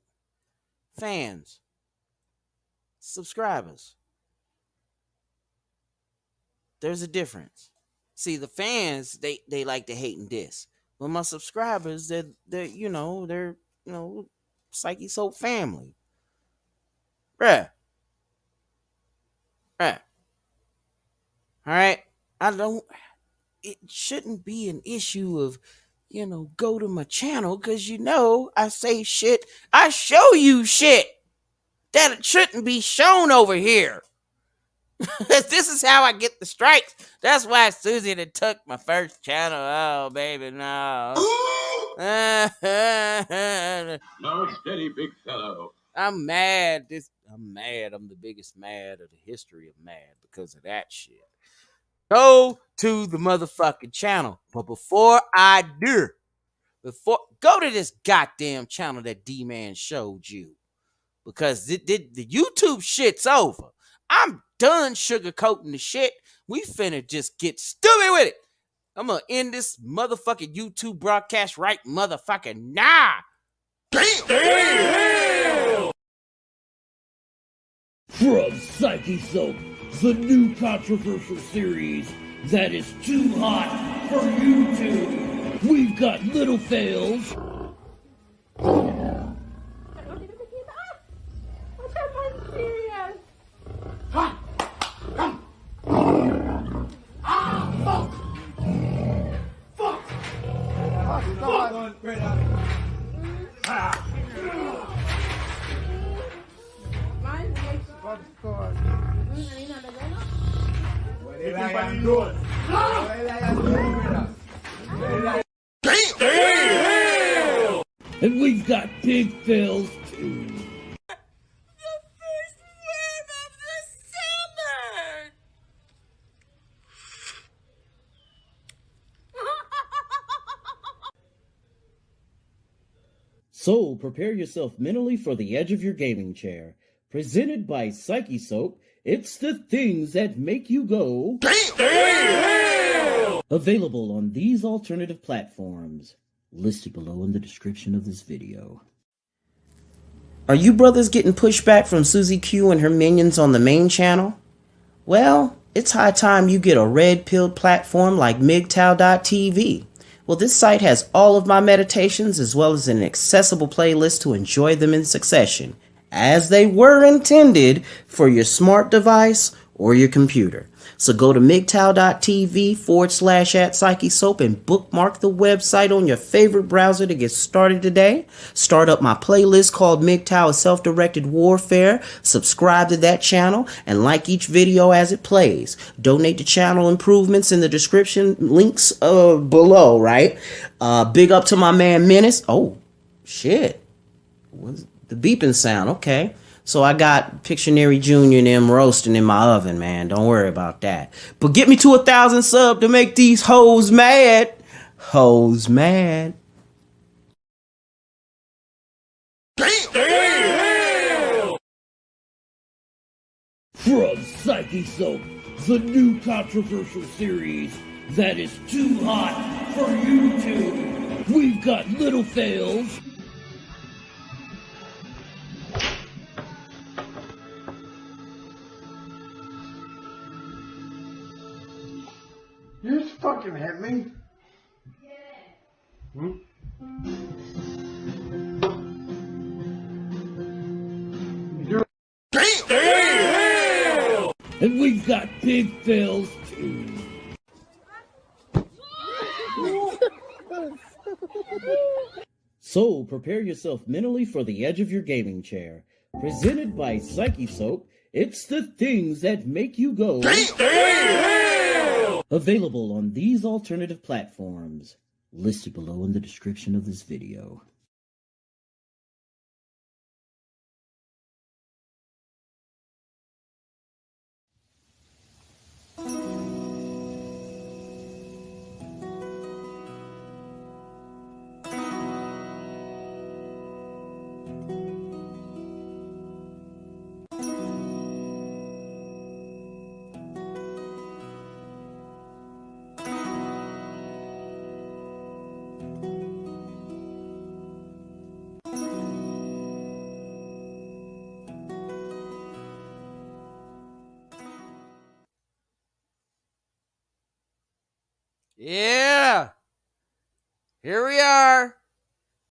Fans. Subscribers. There's a difference. See, the fans, they like to hate and diss. But my subscribers, they're Psyche Soap family. Bruh. Alright? It shouldn't be an issue of, go to my channel because I say shit. I show you shit that it shouldn't be shown over here. This is how I get the strikes. That's why Susie had took my first channel. Oh, baby, no. No, steady, big fellow. I'm mad. I'm mad. I'm the biggest mad of the history of mad because of that shit. Go to the motherfucking channel. But before I do, go to this goddamn channel that D-Man showed you. Because the YouTube shit's over. I'm done sugarcoating the shit. We finna just get stupid with it. I'm gonna end this motherfucking YouTube broadcast right motherfucking now. Damn! From Psyche Soap, the new controversial series that is too hot for YouTube. We've got little fails. And we've got big fails too. So prepare yourself mentally for the edge of your gaming chair. Presented by Psyche Soap, it's the things that make you go damn! Available on these alternative platforms, listed below in the description of this video. Are you brothers getting pushback from Susie Q and her minions on the main channel? Well, it's high time you get a red-pilled platform like MGTOW.tv. Well, this site has all of my meditations as well as an accessible playlist to enjoy them in succession, as they were intended for your smart device or your computer. So go to MGTOW.tv/@PsycheSoap and bookmark the website on your favorite browser to get started today. Start up my playlist called MGTOW Self-Directed Warfare. Subscribe to that channel and like each video as it plays. Donate to channel improvements in the description links below, right? Big up to my man Menace. Oh, shit. What's the beeping sound? Okay. So I got Pictionary Jr. and them roasting in my oven, man. Don't worry about that. But get me to 1,000 subs to make these hoes mad. Hoes mad. From Psyche Soap, the new controversial series that is too hot for YouTube. We've got Little Fails. You just fucking hit me. Hmm? Damn! And we've got Big Fails too. So prepare yourself mentally for the edge of your gaming chair. Presented by Psyche Soap, it's the things that make you go. Damn! Available on these alternative platforms, listed below in the description of this video. Yeah. Here we are.